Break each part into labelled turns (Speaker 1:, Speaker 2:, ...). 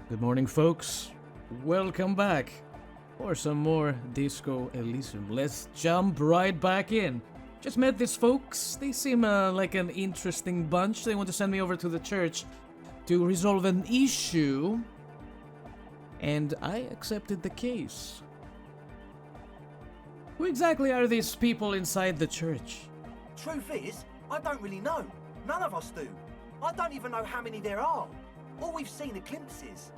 Speaker 1: Good morning, folks. Welcome back for some more Disco Elysium. Let's jump right back in. Just met these folks. They seem like an interesting bunch. They want to send me over to the church to resolve an issue, and I accepted the case. Who exactly are these people inside the church?
Speaker 2: Truth is, I don't really know. None of us do. I don't even know how many there are. All we've seen are glimpses.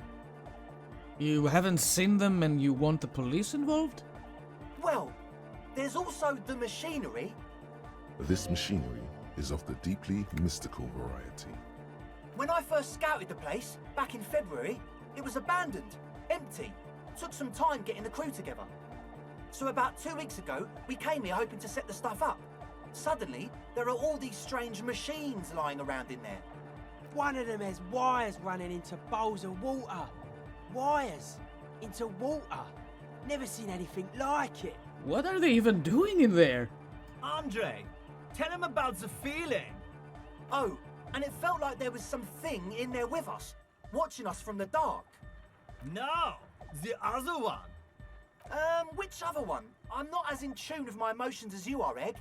Speaker 1: You haven't seen them and you want the police involved?
Speaker 2: Well, there's also the machinery.
Speaker 3: This machinery is of the deeply mystical variety.
Speaker 2: When I first scouted the place, back in February, it was abandoned, empty. Took some time getting the crew together. So about 2 weeks ago, we came here hoping to set the stuff up. Suddenly, there are all these strange machines lying around in there.
Speaker 4: One of them has wires running into bowls of water. Wires into water. Never seen anything like it.
Speaker 1: What are they even doing in there?
Speaker 5: Andre, tell him about the feeling.
Speaker 2: Oh, and it felt like there was something in there with us, watching us from the dark.
Speaker 5: No, the other one.
Speaker 2: Which other one? I'm not as in tune with my emotions as you are, Egg.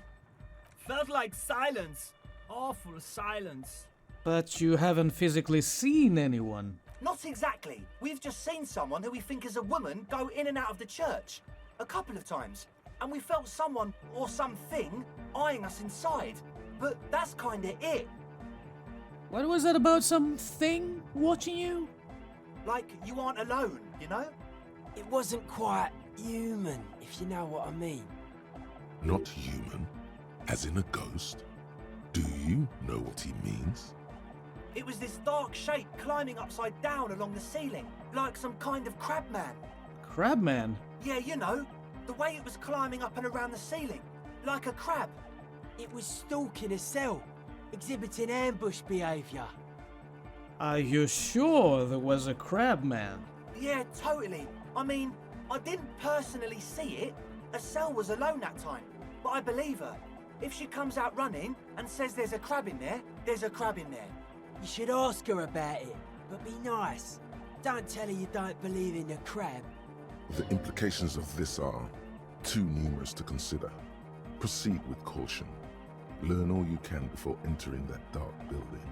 Speaker 5: Felt like silence. Awful silence.
Speaker 1: But you haven't physically seen anyone.
Speaker 2: Not exactly. We've just seen someone who we think is a woman go in and out of the church. A couple of times. And we felt someone or something eyeing us inside. But that's kinda it.
Speaker 1: What was that about something watching you?
Speaker 2: Like you aren't alone, you know?
Speaker 4: It wasn't quite human, if you know what I mean.
Speaker 3: Not human, as in a ghost. Do you know what he means?
Speaker 2: It was this dark shape climbing upside down along the ceiling, like some kind of crabman.
Speaker 1: Crabman?
Speaker 2: Yeah, you know, the way it was climbing up and around the ceiling, like a crab.
Speaker 4: It was stalking a cell, exhibiting ambush behaviour.
Speaker 1: Are you sure there was a crabman?
Speaker 2: Yeah, totally. I mean, I didn't personally see it. Estelle was alone that time, but I believe her. If she comes out running and says there's a crab in there, there's a crab in there.
Speaker 4: You should ask her about it, but be nice. Don't tell her you don't believe in the crab.
Speaker 3: The implications of this are too numerous to consider. Proceed with caution. Learn all you can before entering that dark building.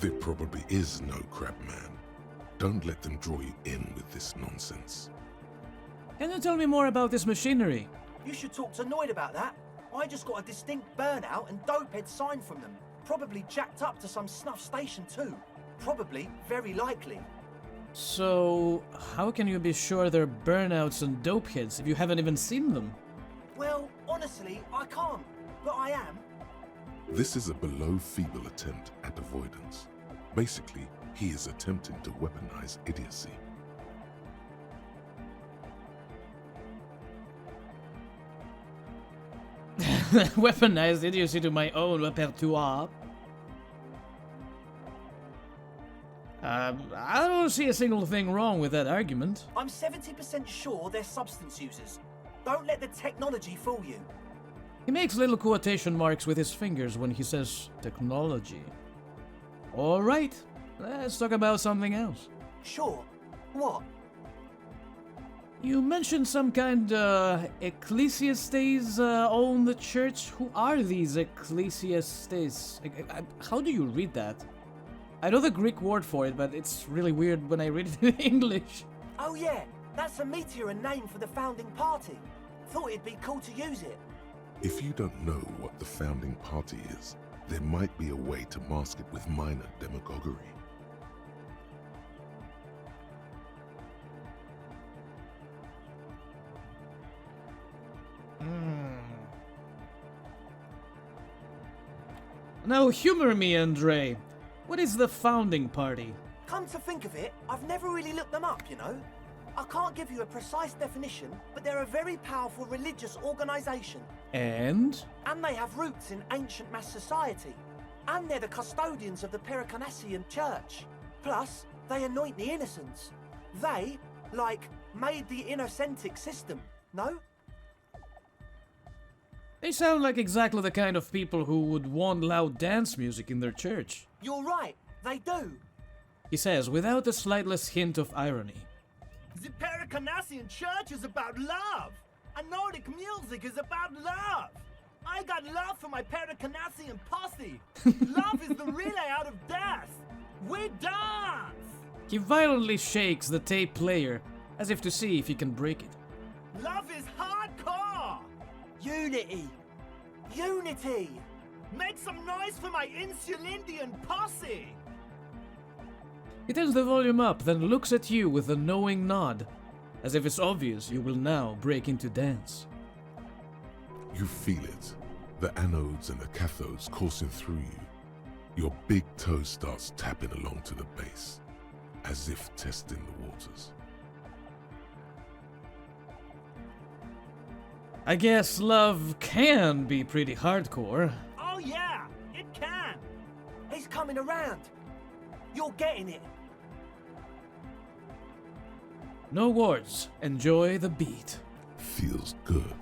Speaker 3: There probably is no crabman. Don't let them draw you in with this nonsense.
Speaker 1: Can you tell me more about this machinery?
Speaker 2: You should talk to Noid about that. I just got a distinct burnout and dopehead sign from them. Probably jacked up to some snuff station too. Probably, very likely.
Speaker 1: So, how can you be sure they're burnouts and dopeheads if you haven't even seen them?
Speaker 2: Well, honestly, I can't. But I am.
Speaker 3: This is a below-feeble attempt at avoidance. Basically, he is attempting to weaponize idiocy.
Speaker 1: Weaponized idiocy to my own repertoire. I don't see a single thing wrong with that argument.
Speaker 2: I'm 70% sure they're substance users. Don't let the technology fool you.
Speaker 1: He makes little quotation marks with his fingers when he says technology. Alright, let's talk about something else.
Speaker 2: Sure. What?
Speaker 1: You mentioned some kind ecclesiastes own the church. Who are these ecclesiastes? How do you read that? I know the Greek word for it, but it's really weird when I read it in English.
Speaker 2: Oh yeah, that's a meteor name for the founding party. Thought it'd be cool to use it.
Speaker 3: If you don't know what the founding party is, there might be a way to mask it with minor demagoguery.
Speaker 1: Now humor me, Andre. What is the founding party?
Speaker 2: Come to think of it, I've never really looked them up, you know. I can't give you a precise definition, but they're a very powerful religious organization.
Speaker 1: And?
Speaker 2: And they have roots in ancient mass society. And they're the custodians of the Pericanassian church. Plus, they anoint the innocents. They, like, made the innocentic system, no?
Speaker 1: They sound like exactly the kind of people who would want loud dance music in their church.
Speaker 2: You're right, they do.
Speaker 1: He says, without the slightest hint of irony.
Speaker 5: The Pericarnassian church is about love. And Nordic music is about love. I got love for my Pericarnassian posse. Love is the relay out of death. We dance.
Speaker 1: He violently shakes the tape player, as if to see if he can break it.
Speaker 5: Love is hardcore.
Speaker 4: Unity!
Speaker 2: Unity!
Speaker 5: Make some noise for my Insulindian posse.
Speaker 1: He turns the volume up, then looks at you with a knowing nod, as if it's obvious you will now break into dance.
Speaker 3: You feel it. The anodes and the cathodes coursing through you. Your big toe starts tapping along to the base, as if testing the waters.
Speaker 1: I guess love can be pretty hardcore.
Speaker 5: Oh yeah, it can.
Speaker 2: He's coming around. You're getting it.
Speaker 1: No words. Enjoy the beat.
Speaker 3: Feels good.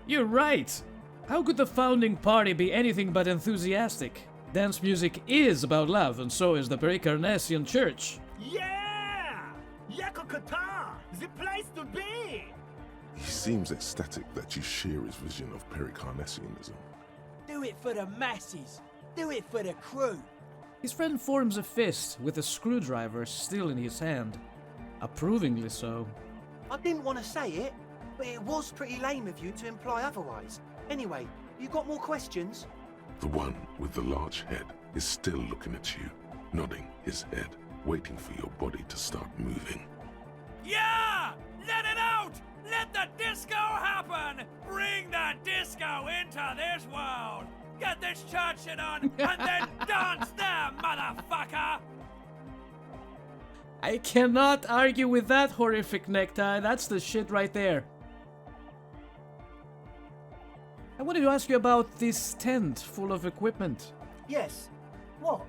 Speaker 1: You're right! How could the founding party be anything but enthusiastic? Dance music is about love, and so is the Pericarnassian Church.
Speaker 5: Yeah! Yakokata, the place to be.
Speaker 3: He seems ecstatic that you share his vision of Pericarnassianism.
Speaker 4: Do it for the masses! Do it for the crew!
Speaker 1: His friend forms a fist with a screwdriver still in his hand. Approvingly so.
Speaker 2: I didn't want to say it, but it was pretty lame of you to imply otherwise. Anyway, you got more questions?
Speaker 3: The one with the large head is still looking at you, nodding his head, waiting for your body to start moving.
Speaker 6: Yeah! Let it out! Let the disco happen! Bring the disco into this world! Get this church shit on, and then dance there, motherfucker!
Speaker 1: I cannot argue with that horrific necktie. That's the shit right there. I wanted to ask you about this tent full of equipment.
Speaker 2: Yes. What?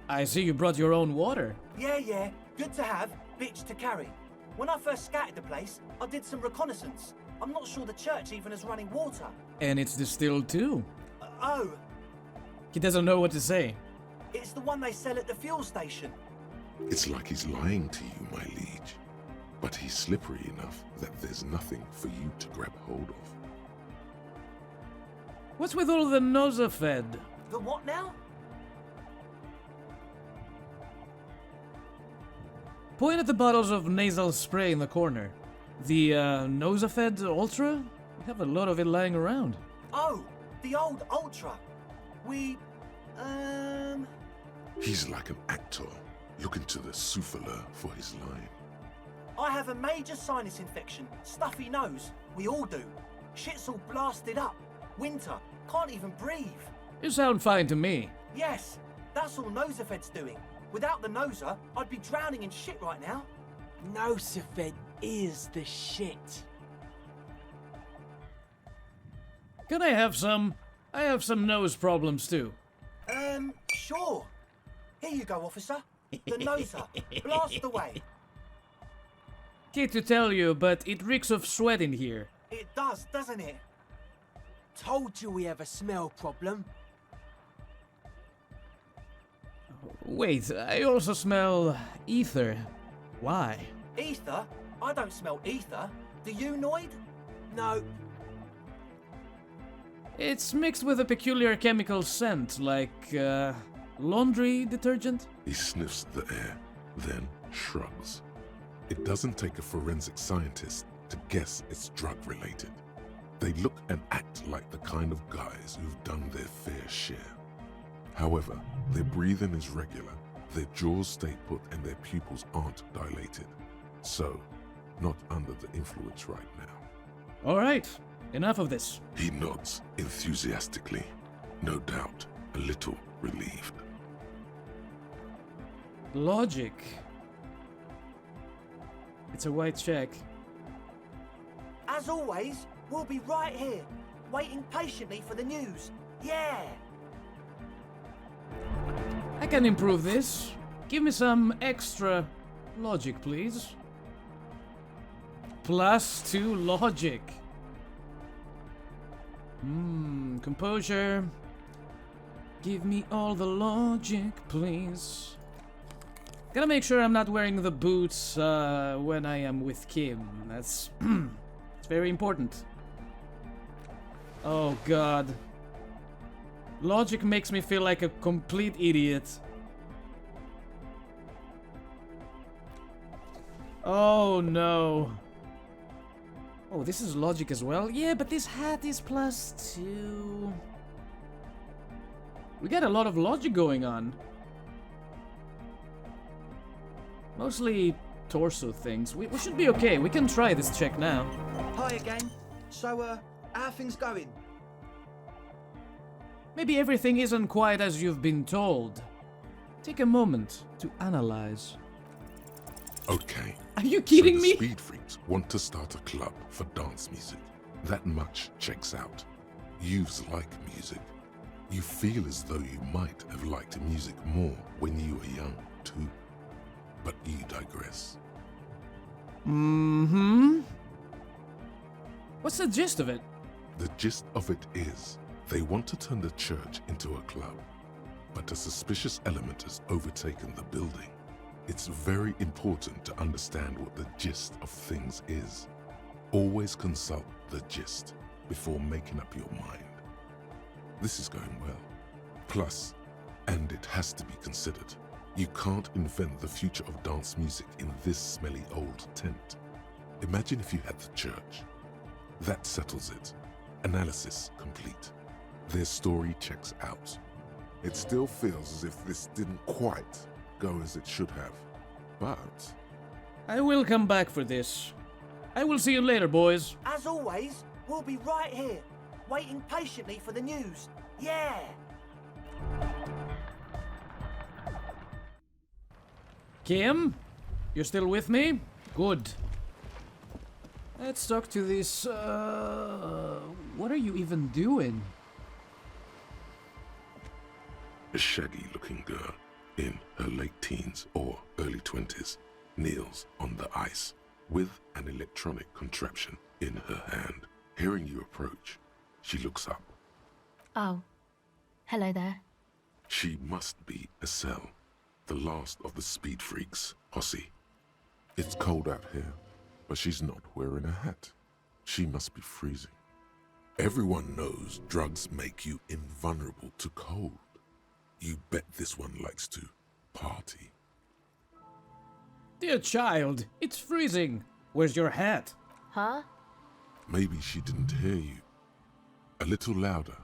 Speaker 1: I see you brought your own water.
Speaker 2: Yeah. Good to have, bitch to carry. When I first scouted the place, I did some reconnaissance. I'm not sure the church even has running water.
Speaker 1: And it's distilled too.
Speaker 2: Oh,
Speaker 1: He doesn't know what to say.
Speaker 2: it's the one they sell at the fuel station.
Speaker 3: It's like he's lying to you, my liege. But he's slippery enough that there's nothing for you to grab hold of.
Speaker 1: What's with all the Nosafed?
Speaker 2: The what now?
Speaker 1: Point at the bottles of nasal spray in the corner. The Nosafed Ultra? We have a lot of it lying around.
Speaker 2: Oh, the old Ultra.
Speaker 3: He's like an actor, looking to the souffleur for his line.
Speaker 2: I have a major sinus infection, stuffy nose. We all do. Shit's all blasted up. Winter, can't even breathe.
Speaker 1: You sound fine to me.
Speaker 2: Yes, that's all Nosafed's doing. Without the Nosa, I'd be drowning in shit right now.
Speaker 4: Nosafed is the shit.
Speaker 1: Can I have some? I have some nose problems too.
Speaker 2: Sure. Here you go, officer. The Nosa. Blast away.
Speaker 1: Hate to tell you, but it reeks of sweat in here.
Speaker 2: It does, doesn't it?
Speaker 4: Told you we have a smell problem.
Speaker 1: Wait, I also smell ether. Why?
Speaker 2: Ether? I don't smell ether. Do you, Noid?
Speaker 4: No,
Speaker 1: It's mixed with a peculiar chemical scent, like laundry detergent.
Speaker 3: He sniffs the air, then shrugs. It doesn't take a forensic scientist to guess it's drug-related. They look and act like the kind of guys who've done their fair share. However, their breathing is regular, their jaws stay put, and their pupils aren't dilated. So, not under the influence right now.
Speaker 1: All right, enough of this.
Speaker 3: He nods enthusiastically, no doubt a little relieved.
Speaker 1: Logic. It's a white check.
Speaker 2: As always, we'll be right here, waiting patiently for the news. Yeah!
Speaker 1: I can improve this. Give me some extra logic, please. +2 logic. Composure. Give me all the logic, please. Gotta make sure I'm not wearing the boots when I am with Kim. That's it's very important. Oh god. Logic makes me feel like a complete idiot. Oh no. Oh, this is logic as well? Yeah, but this hat is +2. We got a lot of logic going on. Mostly torso things. We should be okay. We can try this check now.
Speaker 2: Hi again. So, how are things going?
Speaker 1: Maybe everything isn't quite as you've been told. Take a moment to analyze.
Speaker 3: Okay.
Speaker 1: Are you kidding
Speaker 3: so
Speaker 1: me?
Speaker 3: the Speed Freaks want to start a club for dance music. That much checks out. Youths like music. You feel as though you might have liked music more when you were young, too. But you digress.
Speaker 1: Mm-hmm. What's the gist of it?
Speaker 3: The gist of it is, they want to turn the church into a club, but a suspicious element has overtaken the building. It's very important to understand what the gist of things is. Always consult the gist before making up your mind. This is going well. Plus, and it has to be considered, you can't invent the future of dance music in this smelly old tent. Imagine if you had the church. That settles it. Analysis complete. Their story checks out. It still feels as if this didn't quite go as it should have. But
Speaker 1: I will come back for this. I will see you later, boys.
Speaker 2: As always, we'll be right here, waiting patiently for the news. Yeah!
Speaker 1: Kim? You're still with me? Good. Let's talk to this, what are you even doing?
Speaker 3: a shaggy-looking girl in her late teens or early 20s kneels on the ice with an electronic contraption in her hand. Hearing you approach, she looks up.
Speaker 7: Oh, hello there.
Speaker 3: She must be Estelle, the last of the speed freaks, Hossie. It's cold out here, but she's not wearing a hat. She must be freezing. Everyone knows drugs make you invulnerable to cold. You bet this one likes to party.
Speaker 1: Dear child, it's freezing. Where's your hat?
Speaker 7: Huh?
Speaker 3: Maybe she didn't hear you. A little louder.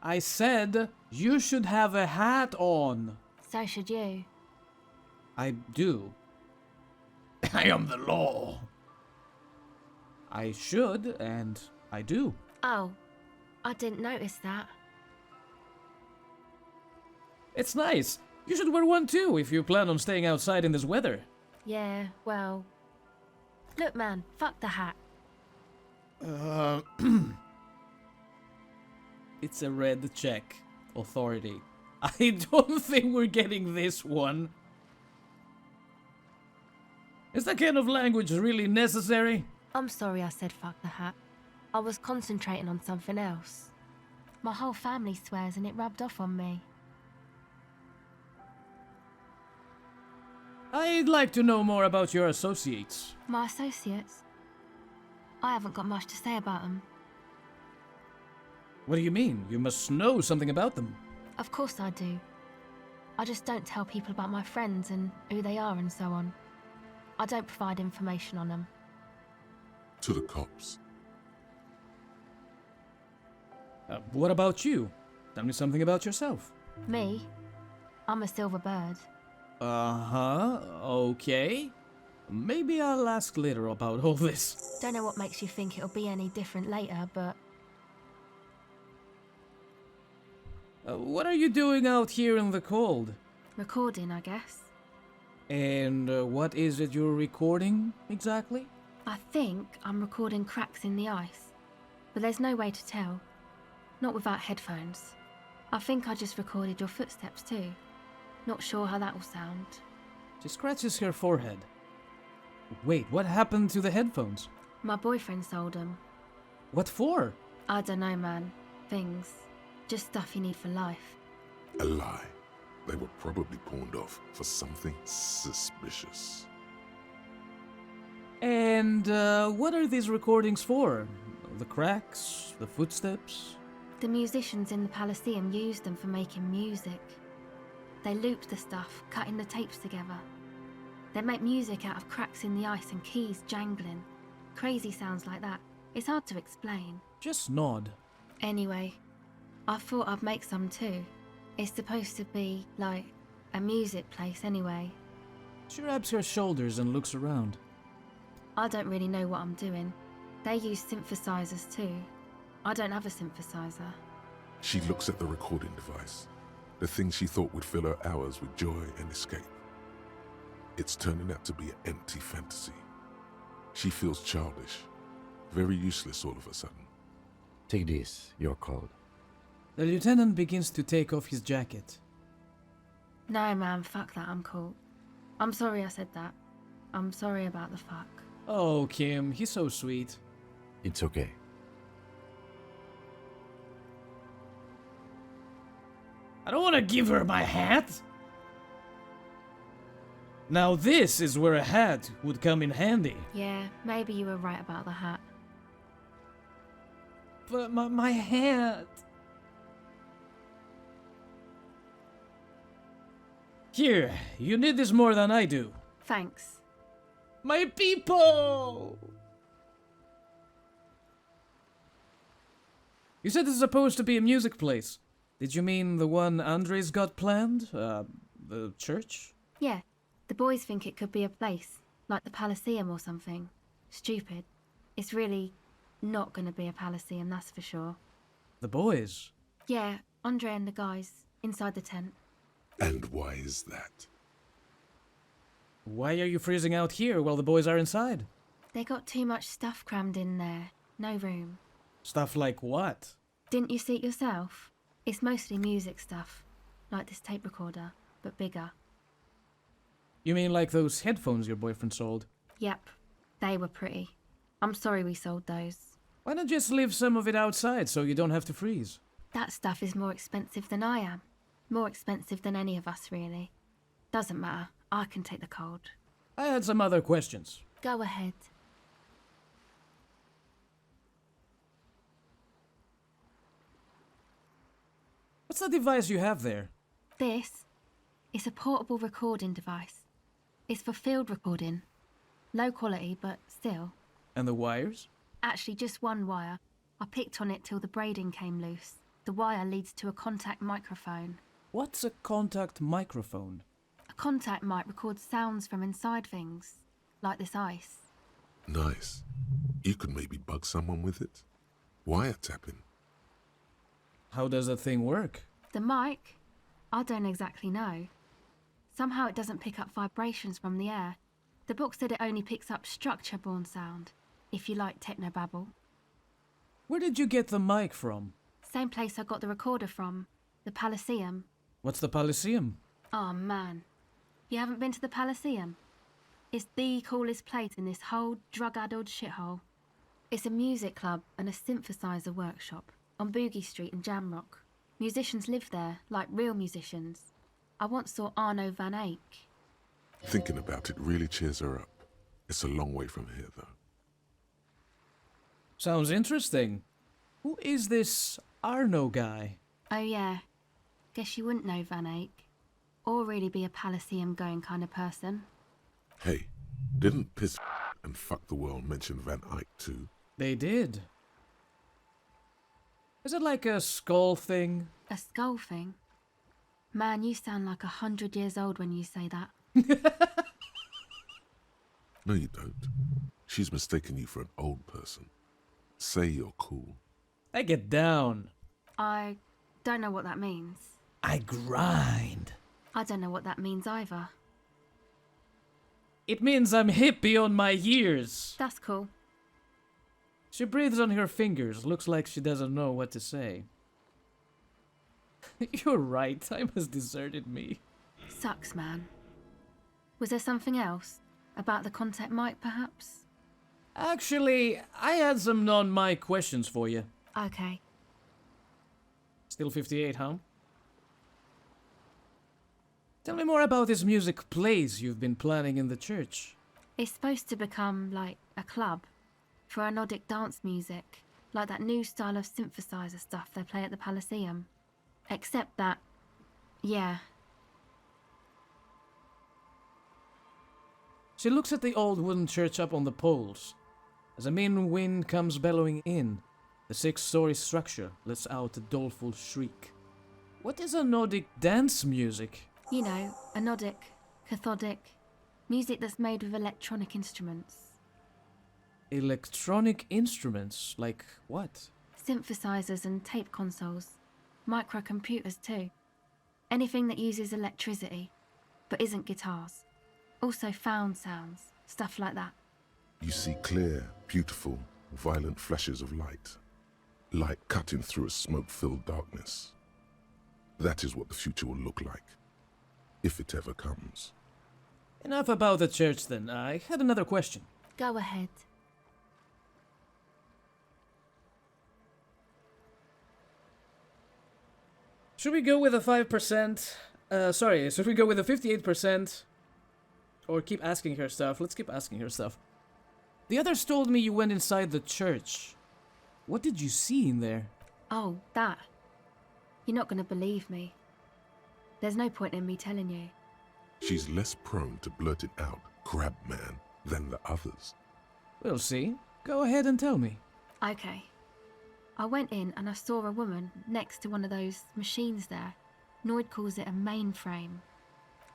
Speaker 1: I said you should have a hat on.
Speaker 7: So should you.
Speaker 1: I do. I am the law. I should, and I do.
Speaker 7: Oh, I didn't notice that.
Speaker 1: It's nice. You should wear one too if you plan on staying outside in this weather.
Speaker 7: Yeah, well... Look, man, fuck the hat.
Speaker 1: It's a red check. Authority. I don't think we're getting this one. Is that kind of language really necessary?
Speaker 7: I'm sorry I said fuck the hat. I was concentrating on something else. My whole family swears and it rubbed off on me.
Speaker 1: I'd like to know more about your associates.
Speaker 7: My associates? I haven't got much to say about them.
Speaker 1: What do you mean? You must know something about them.
Speaker 7: Of course I do. I just don't tell people about my friends and who they are and so on. I don't provide information on them.
Speaker 3: To the cops.
Speaker 1: What about you? Tell me something about yourself.
Speaker 7: Me? I'm a silver bird.
Speaker 1: Uh-huh, okay. Maybe I'll ask later about all this.
Speaker 7: Don't know what makes you think it'll be any different later, but...
Speaker 1: What are you doing out here in the cold?
Speaker 7: Recording, I guess.
Speaker 1: And what is it you're recording, exactly?
Speaker 7: I think I'm recording cracks in the ice, but there's no way to tell. Not without headphones. I think I just recorded your footsteps too. Not sure how that will sound.
Speaker 1: She scratches her forehead. Wait, what happened to the headphones?
Speaker 7: My boyfriend sold them.
Speaker 1: What for?
Speaker 7: I don't know, man. Things. Just stuff you need for life.
Speaker 3: A lie. They were probably pawned off for something suspicious.
Speaker 1: And what are these recordings for? The cracks? The footsteps?
Speaker 7: The musicians in the Palaceum used them for making music. They looped the stuff, cutting the tapes together. They make music out of cracks in the ice and keys jangling. Crazy sounds like that. It's hard to explain.
Speaker 1: Just nod.
Speaker 7: Anyway, I thought I'd make some too. It's supposed to be, like, a music place anyway.
Speaker 1: She wraps her shoulders and looks around.
Speaker 7: I don't really know what I'm doing. They use synthesizers too. I don't have a synthesizer.
Speaker 3: She looks at the recording device, the thing she thought would fill her hours with joy and escape. It's turning out to be an empty fantasy. She feels childish, very useless all of a sudden.
Speaker 8: Take this, your code.
Speaker 1: The lieutenant begins to take off his jacket.
Speaker 7: No man, fuck that, I'm cool. I'm sorry I said that. I'm sorry about the fuck.
Speaker 1: Oh, Kim, he's so sweet.
Speaker 8: It's okay.
Speaker 1: I don't want to give her my hat. Now this is where a hat would come in handy.
Speaker 7: Yeah, maybe you were right about the hat.
Speaker 1: But my hat... Here, you need this more than I do.
Speaker 7: Thanks.
Speaker 1: My people! You said it's supposed to be a music place. Did you mean the one Andres got planned? The church?
Speaker 7: Yeah, the boys think it could be a place, like the Palaceum or something. Stupid. It's really not gonna be a Palaceum, that's for sure.
Speaker 1: The boys?
Speaker 7: Yeah, Andre and the guys, inside the tent.
Speaker 3: And why is that?
Speaker 1: Why are you freezing out here while the boys are inside?
Speaker 7: They got too much stuff crammed in there. No room.
Speaker 1: Stuff like what?
Speaker 7: Didn't you see it yourself? It's mostly music stuff. Like this tape recorder, but bigger.
Speaker 1: You mean like those headphones your boyfriend sold?
Speaker 7: Yep, they were pretty. I'm sorry we sold those.
Speaker 1: Why not just leave some of it outside so you don't have to freeze?
Speaker 7: That stuff is more expensive than I am. More expensive than any of us, really. Doesn't matter. I can take the cold.
Speaker 1: I had some other questions.
Speaker 7: Go ahead.
Speaker 1: What's the device you have there?
Speaker 7: This is a portable recording device. It's for field recording. Low quality, but still.
Speaker 1: And the wires?
Speaker 7: Actually, just one wire. I picked on it till the braiding came loose. The wire leads to a contact microphone.
Speaker 1: What's a contact microphone?
Speaker 7: A contact mic records sounds from inside things, like this ice.
Speaker 3: Nice. You could maybe bug someone with it. Wiretapping.
Speaker 1: How does the thing work?
Speaker 7: The mic? I don't exactly know. Somehow it doesn't pick up vibrations from the air. The book said it only picks up structure-borne sound, if you like technobabble.
Speaker 1: Where did you get the mic from?
Speaker 7: Same place I got the recorder from, the Palaceum.
Speaker 1: What's the Palaceum?
Speaker 7: Oh man, you haven't been to the Palaceum? It's the coolest place in this whole drug-addled shithole. It's a music club and a synthesizer workshop on Boogie Street in Jamrock. Musicians live there, like real musicians. I once saw Arno van Eyck.
Speaker 3: Thinking about it really cheers her up. It's a long way from here, though.
Speaker 1: Sounds interesting. Who is this Arno guy?
Speaker 7: Oh yeah, guess you wouldn't know Van Eyck. Or really be a Palaceum going kind of person.
Speaker 3: Hey, didn't Piss and Fuck the World mention Van Eyck too?
Speaker 1: They did. Is it like a skull thing?
Speaker 7: A skull thing? Man, you sound like 100 years old when you say that.
Speaker 3: No, you don't. She's mistaken you for an old person. Say you're cool.
Speaker 1: I get down.
Speaker 7: I don't know what that means.
Speaker 1: I grind.
Speaker 7: I don't know what that means either.
Speaker 1: It means I'm hip beyond my years.
Speaker 7: That's cool.
Speaker 1: She breathes on her fingers. Looks like she doesn't know what to say. You're right. Time has deserted me.
Speaker 7: Sucks, man. Was there something else? About the contact mic, perhaps?
Speaker 1: Actually, I had some non-mic questions for you.
Speaker 7: Okay.
Speaker 1: Still 58, huh? Tell me more about this music plays you've been planning in the church.
Speaker 7: It's supposed to become like a club for anodic dance music, like that new style of synthesizer stuff they play at the Elysium. Except that, yeah.
Speaker 1: She looks at the old wooden church up on the poles. As a mean wind comes bellowing in, the 6-story structure lets out a doleful shriek. What is anodic dance music?
Speaker 7: You know, anodic, cathodic, music that's made with electronic instruments.
Speaker 1: Electronic instruments? Like what?
Speaker 7: Synthesizers and tape consoles. Microcomputers too. Anything that uses electricity, but isn't guitars. Also found sounds, stuff like that.
Speaker 3: You see clear, beautiful, violent flashes of light. Light cutting through a smoke-filled darkness. That is what the future will look like. If it ever comes.
Speaker 1: Enough about the church then. I had another question.
Speaker 7: Go ahead.
Speaker 1: Should we go with a 5%? Should we go with a 58%? Or keep asking her stuff? Let's keep asking her stuff. The others told me you went inside the church. What did you see in there?
Speaker 7: Oh, that. You're not gonna believe me. There's no point in me telling you.
Speaker 3: She's less prone to blurt it out, crab man, than the others.
Speaker 1: We'll see. Go ahead and tell me.
Speaker 7: Okay. I went in and I saw a woman next to one of those machines there. Noid calls it a mainframe.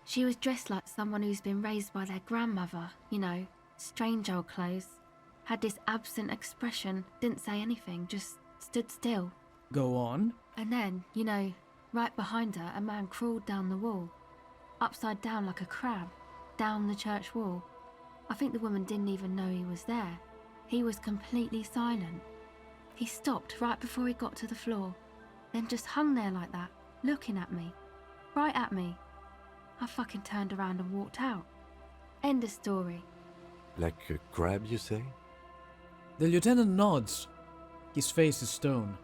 Speaker 7: She was dressed like someone who's been raised by their grandmother, you know, strange old clothes. Had this absent expression, didn't say anything, just stood still.
Speaker 1: Go on.
Speaker 7: And then, you know, right behind her, a man crawled down the wall. Upside down like a crab, down the church wall. I think the woman didn't even know he was there. He was completely silent. He stopped right before he got to the floor, then just hung there like that, looking at me. Right at me. I fucking turned around and walked out. End of story.
Speaker 8: Like a crab, you say?
Speaker 1: The lieutenant nods. His face is stone.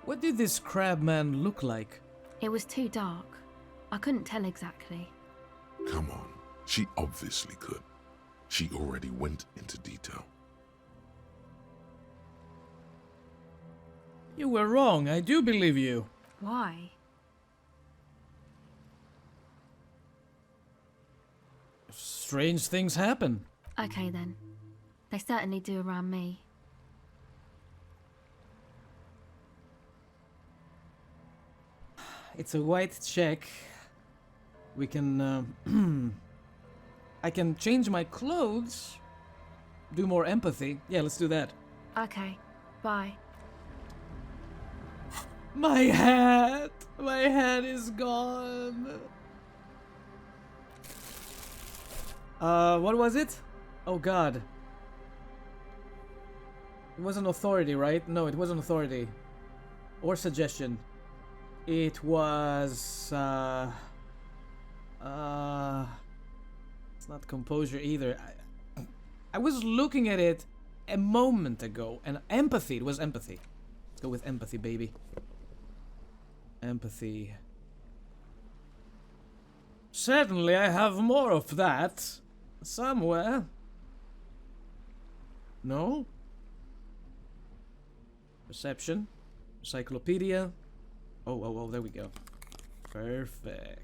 Speaker 1: What did this crab man look like?
Speaker 7: It was too dark. I couldn't tell exactly.
Speaker 3: Come on, she obviously could. She already went into detail.
Speaker 1: You were wrong, I do believe you.
Speaker 7: Why?
Speaker 1: Strange things happen.
Speaker 7: Okay then. They certainly do around me.
Speaker 1: It's a white check. We can, I can change my clothes. Do more empathy. Yeah, let's do that.
Speaker 7: Okay, bye.
Speaker 1: My hat! My hat is gone. What was it? Oh god. It wasn't authority, right? No, it wasn't authority. Or suggestion. It was, it's not composure either. I was looking at it a moment ago, and empathy, it was empathy. Let's go with empathy, baby. Empathy. Certainly I have more of that. Somewhere. No? Perception. Encyclopedia. Oh, there we go. Perfect.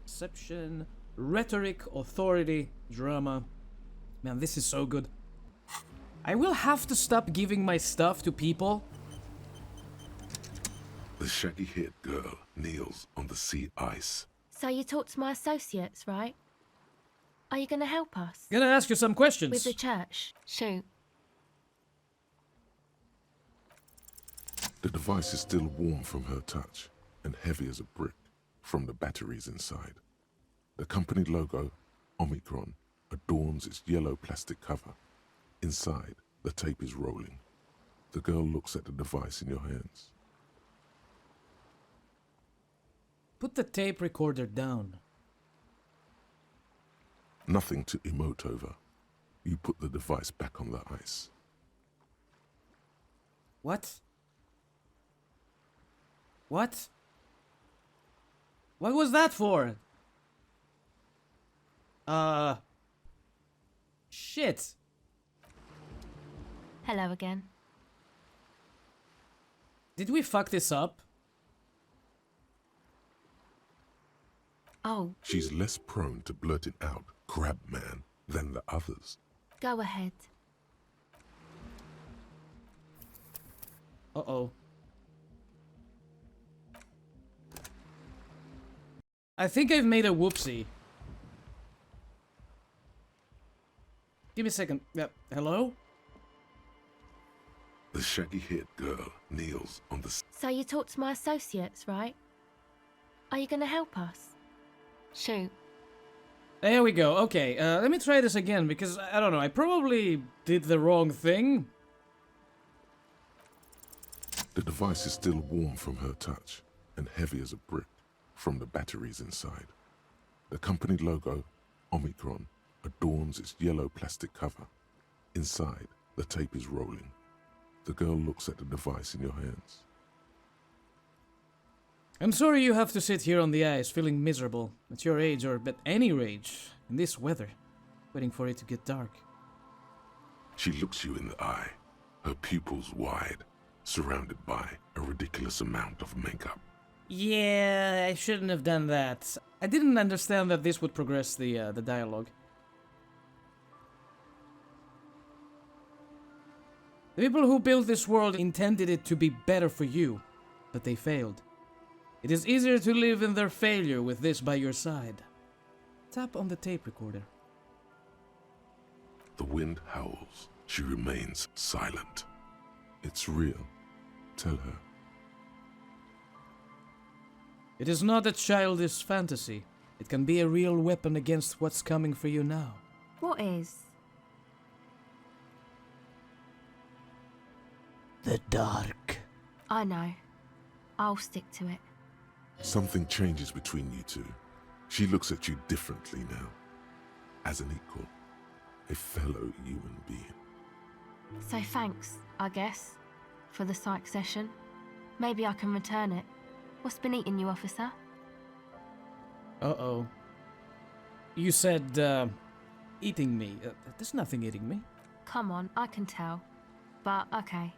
Speaker 1: Perception. Rhetoric, authority, drama. Man, this is so good. I will have to stop giving my stuff to people.
Speaker 3: The shaggy-haired girl kneels on the sea ice.
Speaker 7: So you talked to my associates, right? Are you gonna help us?
Speaker 1: Gonna ask you some questions.
Speaker 7: With the church? Shoot.
Speaker 3: The device is still warm from her touch and heavy as a brick from the batteries inside. The company logo, Omicron, adorns its yellow plastic cover. Inside, the tape is rolling. The girl looks at the device in your hands.
Speaker 1: Put the tape recorder down.
Speaker 3: Nothing to emote over. You put the device back on the ice.
Speaker 1: What? What? What was that for? Shit.
Speaker 7: Hello again.
Speaker 1: Did we fuck this up?
Speaker 7: Oh,
Speaker 3: She's less prone to blurting out "Crab Man" than the others.
Speaker 7: go ahead.
Speaker 1: Uh-oh. I think I've made a whoopsie. Give me a second. Yep. Hello?
Speaker 3: The shaggy-haired girl kneels on the
Speaker 7: So you talked to my associates, right? Are you gonna help us? Shoot.
Speaker 1: There we go. Okay, let me try this again because, I don't know, I probably did the wrong thing.
Speaker 3: The device is still warm from her touch and heavy as a brick from the batteries inside. The company logo, Omicron, adorns its yellow plastic cover. Inside, the tape is rolling. The girl looks at the device in your hands.
Speaker 1: I'm sorry you have to sit here on the ice feeling miserable at your age or at any age in this weather, waiting for it to get dark.
Speaker 3: She looks you in the eye, her pupils wide, surrounded by a ridiculous amount of makeup.
Speaker 1: Yeah, I shouldn't have done that. I didn't understand that this would progress the dialogue. The people who built this world intended it to be better for you, but they failed. It is easier to live in their failure with this by your side. Tap on the tape recorder.
Speaker 3: The wind howls. She remains silent. It's real. Tell her.
Speaker 1: It is not a childish fantasy. It can be a real weapon against what's coming for you now.
Speaker 7: What is?
Speaker 2: The dark.
Speaker 7: I know. I'll stick to it.
Speaker 3: Something changes between you two. She looks at you differently now. As an equal. A fellow human being.
Speaker 7: So thanks, I guess, for the psych session. Maybe I can return it. What's been eating you, officer?
Speaker 1: Uh-oh. You said, eating me. There's nothing eating me.
Speaker 7: Come on, I can tell. But, okay.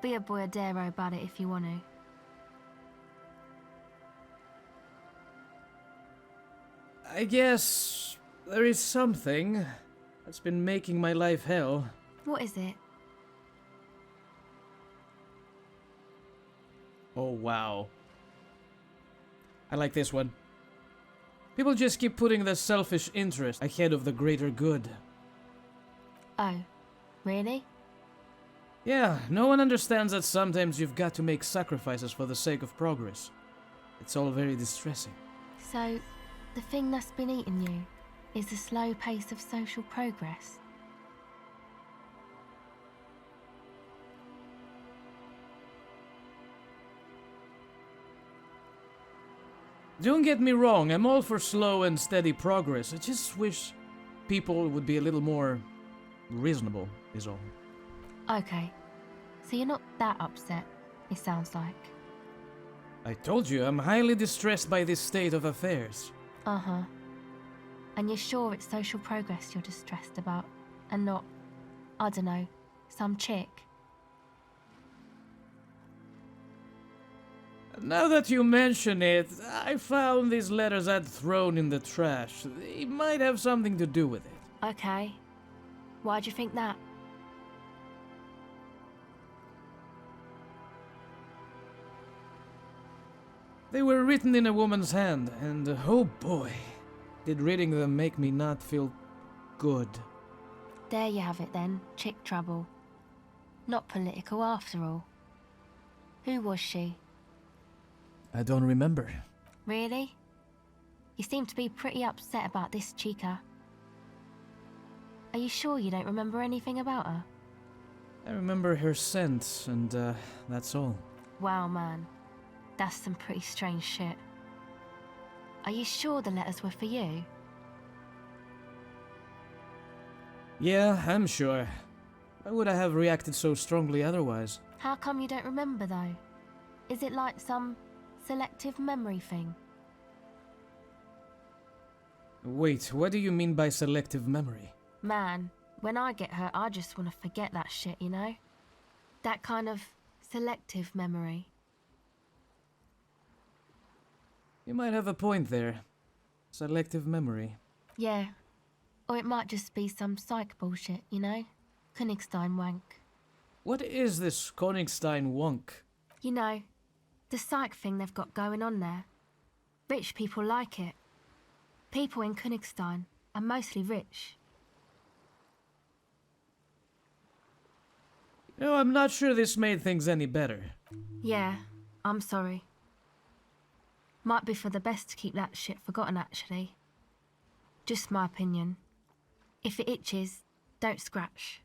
Speaker 7: Be a boyadero about it if you want to.
Speaker 1: I guess there is something that's been making my life hell.
Speaker 7: What is it?
Speaker 1: Oh, wow. I like this one. People just keep putting their selfish interest ahead of the greater good.
Speaker 7: Oh, really?
Speaker 1: Yeah, no one understands that sometimes you've got to make sacrifices for the sake of progress. It's all very distressing.
Speaker 7: So, the thing that's been eating you is the slow pace of social progress.
Speaker 1: Don't get me wrong, I'm all for slow and steady progress. I just wish people would be a little more reasonable, is all.
Speaker 7: Okay, so you're not that upset, it sounds like.
Speaker 1: I told you, I'm highly distressed by this state of affairs.
Speaker 7: Uh-huh. And you're sure it's social progress you're distressed about, and not, I don't know, some chick?
Speaker 1: Now that you mention it, I found these letters I'd thrown in the trash. They might have something to do with it.
Speaker 7: Okay. Why'd you think that?
Speaker 1: They were written in a woman's hand, and oh boy, did reading them make me not feel good.
Speaker 7: There you have it then, chick trouble. Not political after all. Who was she?
Speaker 1: I don't remember.
Speaker 7: Really? You seem to be pretty upset about this chica. Are you sure you don't remember anything about her?
Speaker 1: I remember her scent, and that's all.
Speaker 7: Wow, man. That's some pretty strange shit. Are you sure the letters were for you?
Speaker 1: Yeah, I'm sure. Why would I have reacted so strongly otherwise?
Speaker 7: How come you don't remember, though? Is it like some selective memory thing?
Speaker 1: Wait, what do you mean by selective memory?
Speaker 7: Man, when I get hurt, I just want to forget that shit, you know? That kind of selective memory.
Speaker 1: You might have a point there. Selective memory.
Speaker 7: Yeah. Or it might just be some psych bullshit, you know? Königstein wank.
Speaker 1: What is this Königstein wonk?
Speaker 7: You know, the psych thing they've got going on there. Rich people like it. People in Königstein are mostly rich.
Speaker 1: No, I'm not sure this made things any better.
Speaker 7: Yeah, I'm sorry. Might be for the best to keep that shit forgotten, actually. Just my opinion. If it itches, don't scratch.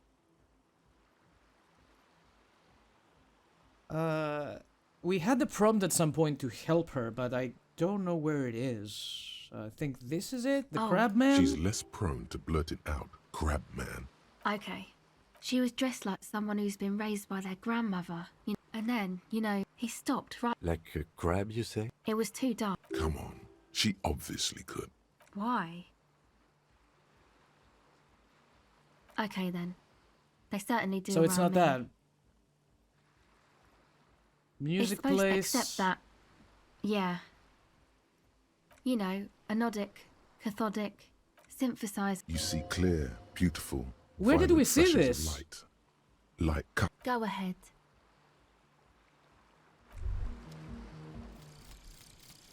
Speaker 1: We had the prompt at some point to help her, but I don't know where it is. I think this is it? The
Speaker 7: Oh.
Speaker 1: crab man?
Speaker 3: She's less prone to blurting out, "Crab man."
Speaker 7: Okay. She was dressed like someone who's been raised by their grandmother. And then, you know, he stopped right...
Speaker 8: Like a crab, you say?
Speaker 7: It was too dark.
Speaker 3: Come on. She obviously could.
Speaker 7: Why? Okay then. They certainly do.
Speaker 1: So it's not
Speaker 7: around
Speaker 1: that.
Speaker 7: there.
Speaker 1: Music
Speaker 7: It's supposed to
Speaker 1: plays.
Speaker 7: accept that. Yeah. You know, anodic, cathodic, synthesize.
Speaker 3: You see clear, beautiful.
Speaker 1: Where did
Speaker 3: violent
Speaker 1: we see
Speaker 3: flashes of
Speaker 1: this?
Speaker 3: Light. Like
Speaker 7: Go ahead.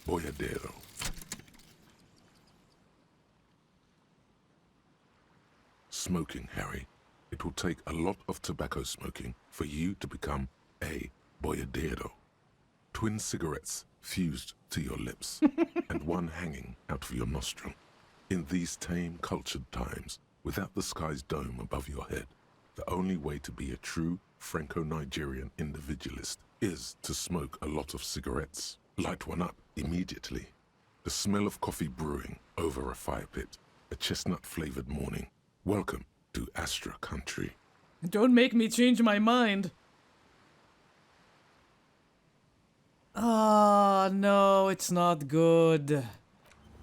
Speaker 3: Boyadero. Smoking, Harry. It will take a lot of tobacco smoking for you to become a boyadero. Twin cigarettes fused to your lips and one hanging out of your nostril. In these tame, cultured times, without the sky's dome above your head, the only way to be a true Franco-Nigerian individualist is to smoke a lot of cigarettes. Light one up immediately. The smell of coffee brewing over a fire pit. A chestnut-flavored morning. Welcome to Astra Country.
Speaker 1: Don't make me change my mind. Ah, no, it's not good.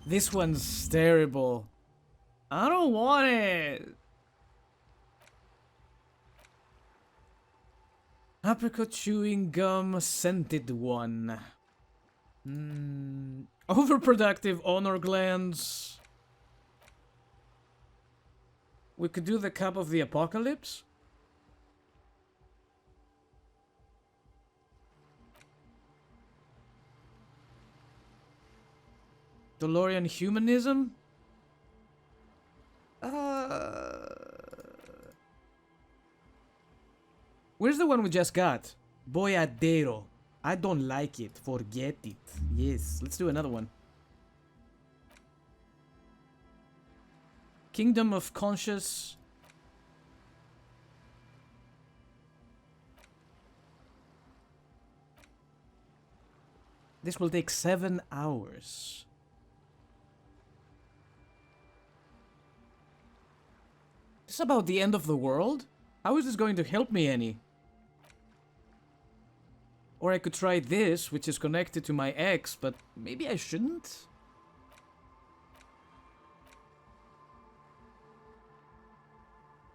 Speaker 1: This one's terrible. I don't want it. Apricot chewing gum scented one. Overproductive honor glands. We could do the cup of the apocalypse. DeLorean humanism? Where's the one we just got? Boyadero. I don't like it. Forget it. Yes, let's do another one. Kingdom of Conscious. This will take 7 hours. Is this about the end of the world? How is this going to help me any? Or I could try this, which is connected to my ex, but maybe I shouldn't?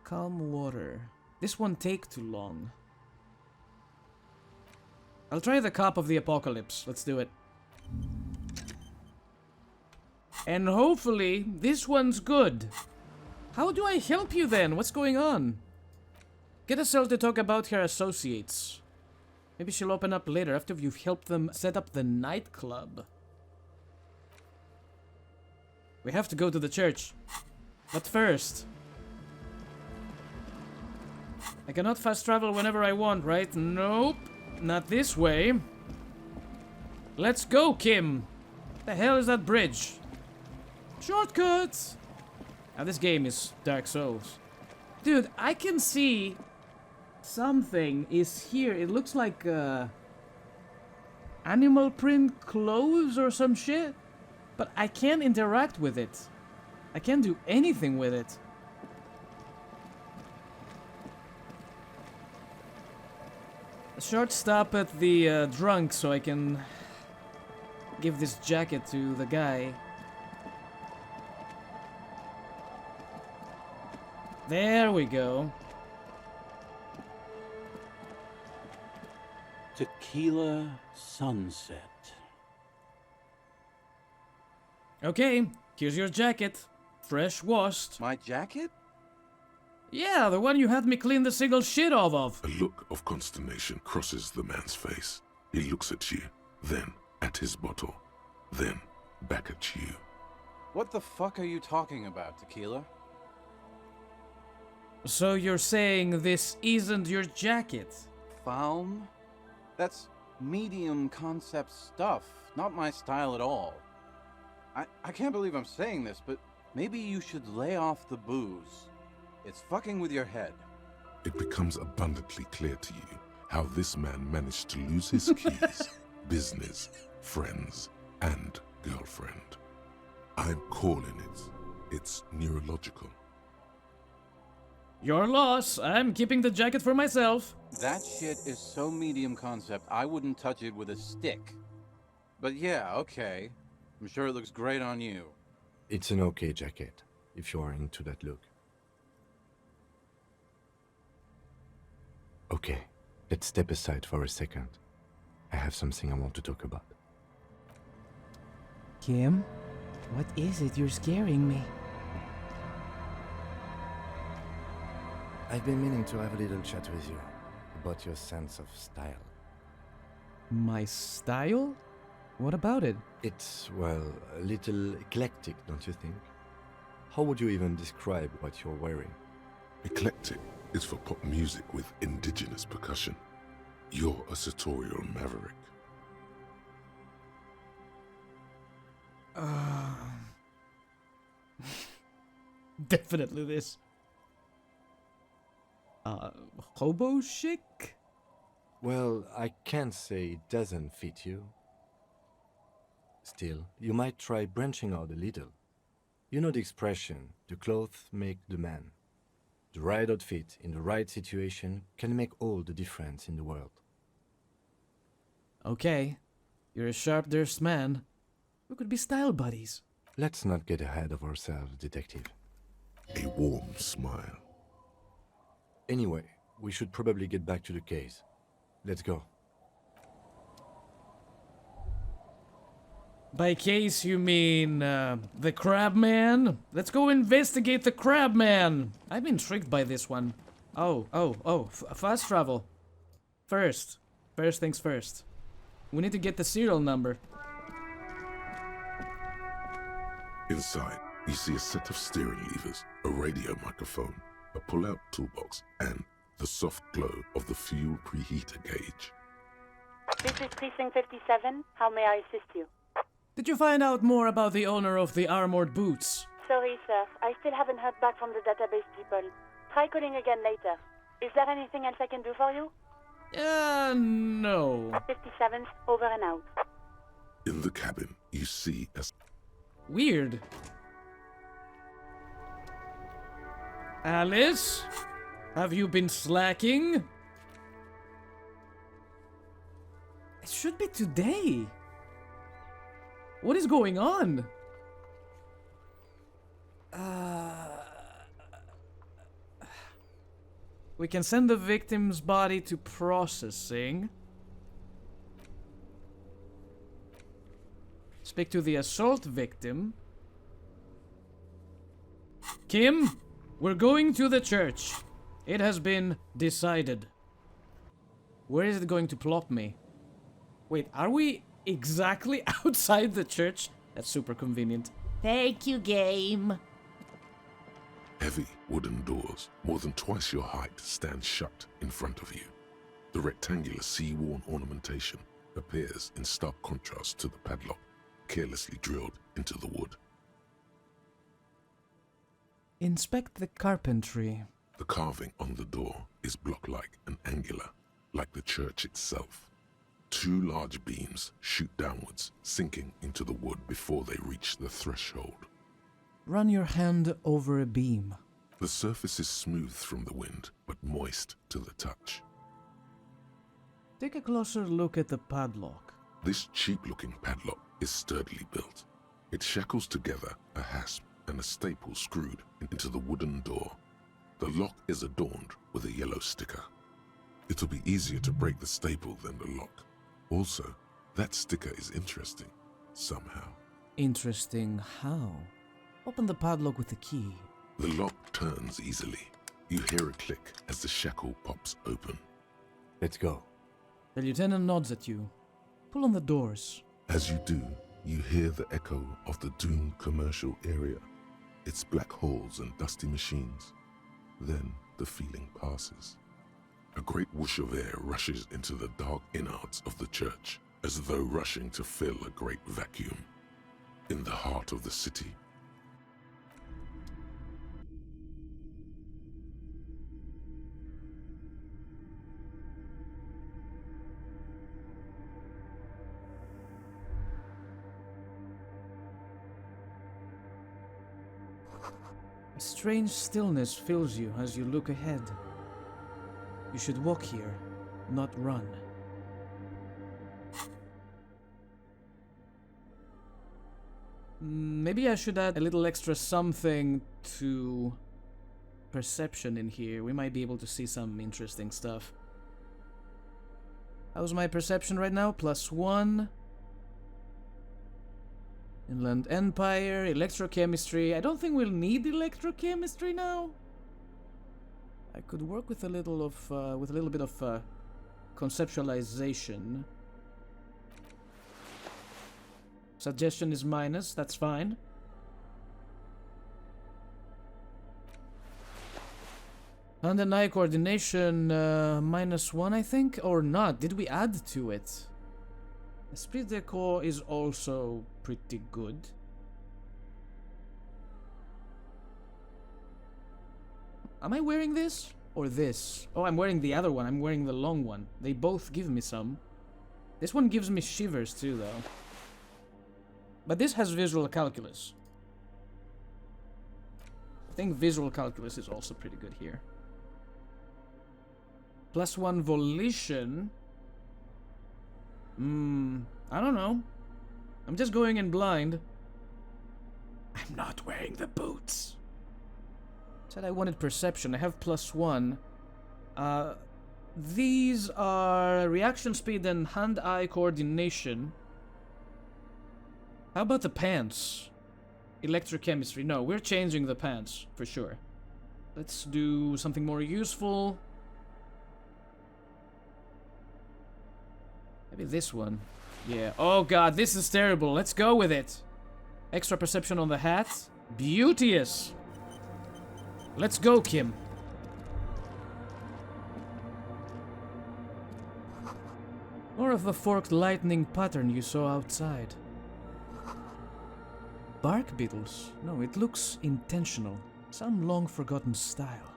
Speaker 1: Calm water. This won't take too long. I'll try the cup of the apocalypse. Let's do it. And hopefully, this one's good. How do I help you then? What's going on? Get Estelle to talk about her associates. Maybe she'll open up later after you've helped them set up the nightclub. We have to go to the church. But first... I cannot fast travel whenever I want, right? Nope. Not this way. Let's go, Kim. The hell is that bridge? Shortcuts! Now this game is Dark Souls. Dude, I can see something is here. It looks like animal print clothes or some shit. But I can't interact with it. I can't do anything with it. A short stop at the drunk so I can give this jacket to the guy. There we go.
Speaker 9: Tequila sunset.
Speaker 1: Okay, here's your jacket. Fresh washed.
Speaker 9: My jacket?
Speaker 1: Yeah, the one you had me clean the single shit off of.
Speaker 3: A look of consternation crosses the man's face. He looks at you, then at his bottle, then back at you.
Speaker 9: What the fuck are you talking about, Tequila?
Speaker 1: So you're saying this isn't your jacket?
Speaker 9: Foam? That's medium concept stuff, not my style at all. I can't believe I'm saying this, but maybe you should lay off the booze. It's fucking with your head.
Speaker 3: It becomes abundantly clear to you how this man managed to lose his keys, business, friends, and girlfriend. I'm calling it. It's neurological.
Speaker 1: Your loss. I'm keeping the jacket for myself.
Speaker 9: That shit is so medium concept, I wouldn't touch it with a stick. But yeah, okay. I'm sure it looks great on you.
Speaker 8: It's an okay jacket, if you're into that look. Okay, let's step aside for a second. I have something I want to talk about.
Speaker 4: Kim, what is it? You're scaring me.
Speaker 8: I've been meaning to have a little chat with you about your sense of style.
Speaker 1: My style? What about it?
Speaker 8: It's, well, a little eclectic, don't you think? How would you even describe what you're wearing?
Speaker 3: Eclectic is for pop music with indigenous percussion. You're a sartorial maverick.
Speaker 1: Definitely this. Hobo chic?
Speaker 8: Well, I can't say it doesn't fit you. Still, you might try branching out a little. You know the expression, the clothes make the man. The right outfit in the right situation can make all the difference in the world.
Speaker 1: Okay, you're a sharp-dressed man. We could be style buddies.
Speaker 8: Let's not get ahead of ourselves, detective.
Speaker 3: A warm smile.
Speaker 8: Anyway, we should probably get back to the case. Let's go.
Speaker 1: By case you mean, the crab man? Let's go investigate the crab man. I'm intrigued by this one. Fast travel. First things first. We need to get the serial number.
Speaker 3: Inside, you see a set of steering levers, a radio microphone, a pull-out toolbox, and the soft glow of the fuel preheater gauge.
Speaker 10: This is Precinct 57. How may I assist you?
Speaker 1: Did you find out more about the owner of the armored boots?
Speaker 10: Sorry, sir. I still haven't heard back from the database people. Try calling again later. Is there anything else I can do for you?
Speaker 1: No.
Speaker 10: 57th, over and out.
Speaker 3: In the cabin, you see a...
Speaker 1: Weird. Alice? Have you been slacking? It should be today. What is going on? We can send the victim's body to processing. Speak to the assault victim. Kim, we're going to the church. It has been decided. Where is it going to plop me? Wait, are we exactly outside the church? That's super convenient. Thank you, game.
Speaker 3: Heavy wooden doors, more than twice your height, stand shut in front of you. The rectangular sea-worn ornamentation appears in stark contrast to the padlock, carelessly drilled into the wood.
Speaker 1: Inspect the carpentry.
Speaker 3: The carving on the door is block-like and angular, like the church itself. Two large beams shoot downwards, sinking into the wood before they reach the threshold.
Speaker 1: Run your hand over a beam.
Speaker 3: The surface is smooth from the wind, but moist to the touch.
Speaker 1: Take a closer look at the padlock.
Speaker 3: This cheap-looking padlock is sturdily built. It shackles together a hasp and a staple screwed into the wooden door. The lock is adorned with a yellow sticker. It'll be easier to break the staple than the lock. Also, that sticker is interesting, somehow.
Speaker 1: Interesting how? Open the padlock with the key.
Speaker 3: The lock turns easily. You hear a click as the shackle pops open.
Speaker 8: Let's go.
Speaker 1: The lieutenant nods at you. Pull on the doors.
Speaker 3: As you do, you hear the echo of the doomed commercial area. Its black holes and dusty machines. Then the feeling passes. A great whoosh of air rushes into the dark innards of the church, as though rushing to fill a great vacuum. In the heart of the city.
Speaker 1: A strange stillness fills you as you look ahead. You should walk here, not run. Maybe I should add a little extra something to perception in here. We might be able to see some interesting stuff. How's my perception right now? +1. Inland Empire, electrochemistry. I don't think we'll need electrochemistry now. I could work with a little bit of conceptualization. Suggestion is minus, that's fine. Hand and eye coordination, -1, I think, or not. Did we add to it? Esprit de corps is also pretty good. Am I wearing this? Or this? Oh, I'm wearing the other one. I'm wearing the long one. They both give me some. This one gives me shivers too, though. But this has visual calculus. I think visual calculus is also pretty good here. +1 volition. I don't know. I'm just going in blind. I'm not wearing the boots. Said I wanted perception. I have +1. These are reaction speed and hand-eye coordination. How about the pants? Electrochemistry. No, we're changing the pants, for sure. Let's do something more useful. Maybe this one. Yeah. Oh god, this is terrible. Let's go with it. Extra perception on the hat. Beauteous. Let's go, Kim. More of the forked lightning pattern you saw outside. Bark beetles? No, it looks intentional. Some long-forgotten style.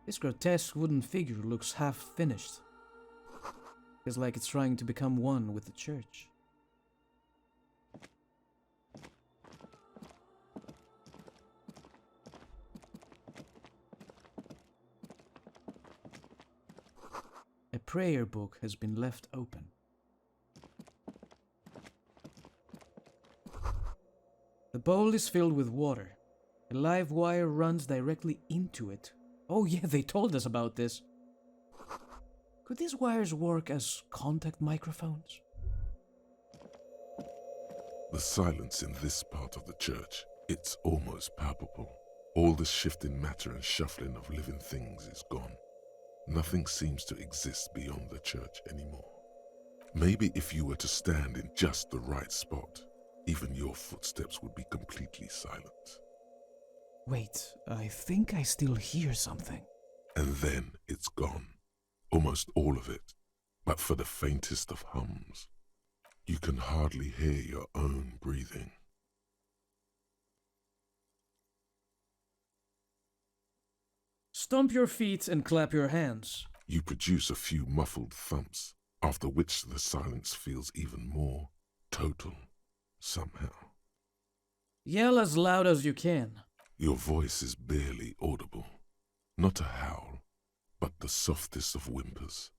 Speaker 1: This grotesque wooden figure looks half-finished. Feels like it's trying to become one with the church. A prayer book has been left open. The bowl is filled with water. A live wire runs directly into it. Oh yeah, they told us about this. Could these wires work as contact microphones?
Speaker 3: The silence in this part of the church, it's almost palpable. All the shifting matter and shuffling of living things is gone. Nothing seems to exist beyond the church anymore. Maybe if you were to stand in just the right spot, even your footsteps would be completely silent.
Speaker 1: Wait, I think I still hear something.
Speaker 3: And then it's gone. Almost all of it. But for the faintest of hums, you can hardly hear your own breathing.
Speaker 1: Stomp your feet and clap your hands.
Speaker 3: You produce a few muffled thumps, after which the silence feels even more total, somehow.
Speaker 1: Yell as loud as you can.
Speaker 3: Your voice is barely audible. Not a howl, but the softest of whimpers.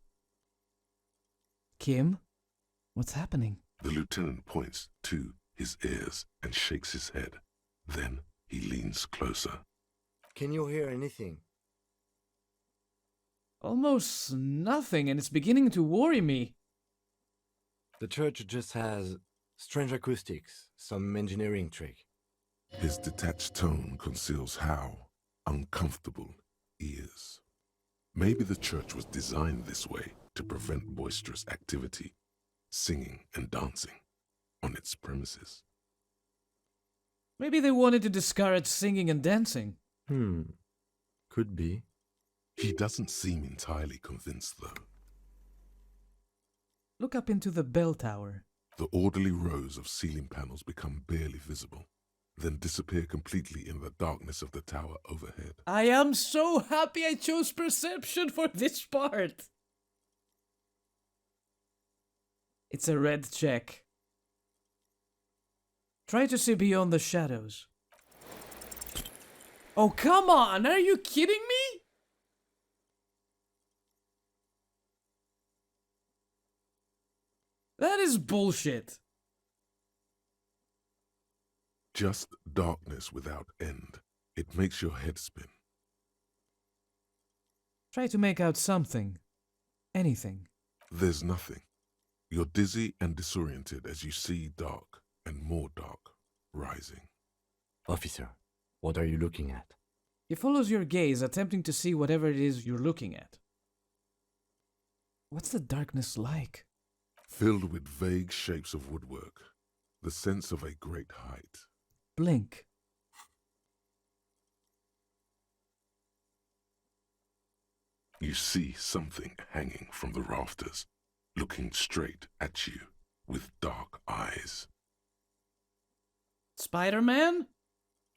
Speaker 1: Kim? What's happening?
Speaker 3: The lieutenant points to his ears and shakes his head. Then he leans closer.
Speaker 8: Can you hear anything?
Speaker 1: Almost nothing, and it's beginning to worry me.
Speaker 8: The church just has strange acoustics, some engineering trick.
Speaker 3: His detached tone conceals how uncomfortable he is. Maybe the church was designed this way to prevent boisterous activity, singing and dancing on its premises.
Speaker 1: Maybe they wanted to discourage singing and dancing.
Speaker 8: Could be.
Speaker 3: He doesn't seem entirely convinced, though.
Speaker 1: Look up into the bell tower.
Speaker 3: The orderly rows of ceiling panels become barely visible, then disappear completely in the darkness of the tower overhead.
Speaker 1: I am so happy I chose perception for this part. It's a red check. Try to see beyond the shadows. Oh, come on! Are you kidding me? That is bullshit.
Speaker 3: Just darkness without end. It makes your head spin.
Speaker 1: Try to make out something. Anything.
Speaker 3: There's nothing. You're dizzy and disoriented as you see dark and more dark rising.
Speaker 8: Officer, what are you looking at?
Speaker 1: He follows your gaze, attempting to see whatever it is you're looking at. What's the darkness like?
Speaker 3: Filled with vague shapes of woodwork, the sense of a great height.
Speaker 1: Blink.
Speaker 3: You see something hanging from the rafters, looking straight at you with dark eyes.
Speaker 1: Spider-Man?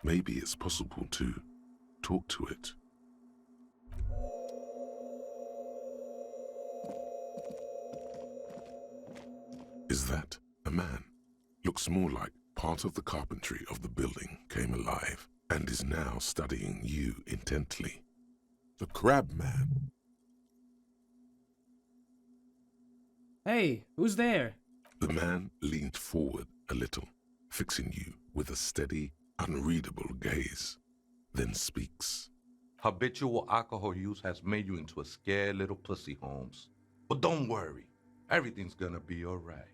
Speaker 3: Maybe it's possible to talk to it. Is that a man? Looks more like part of the carpentry of the building came alive and is now studying you intently. The Crab Man.
Speaker 1: Hey, who's there?
Speaker 3: The man leaned forward a little, fixing you with a steady, unreadable gaze, then speaks.
Speaker 11: Habitual alcohol use has made you into a scared little pussy, Holmes. But don't worry, everything's gonna be alright.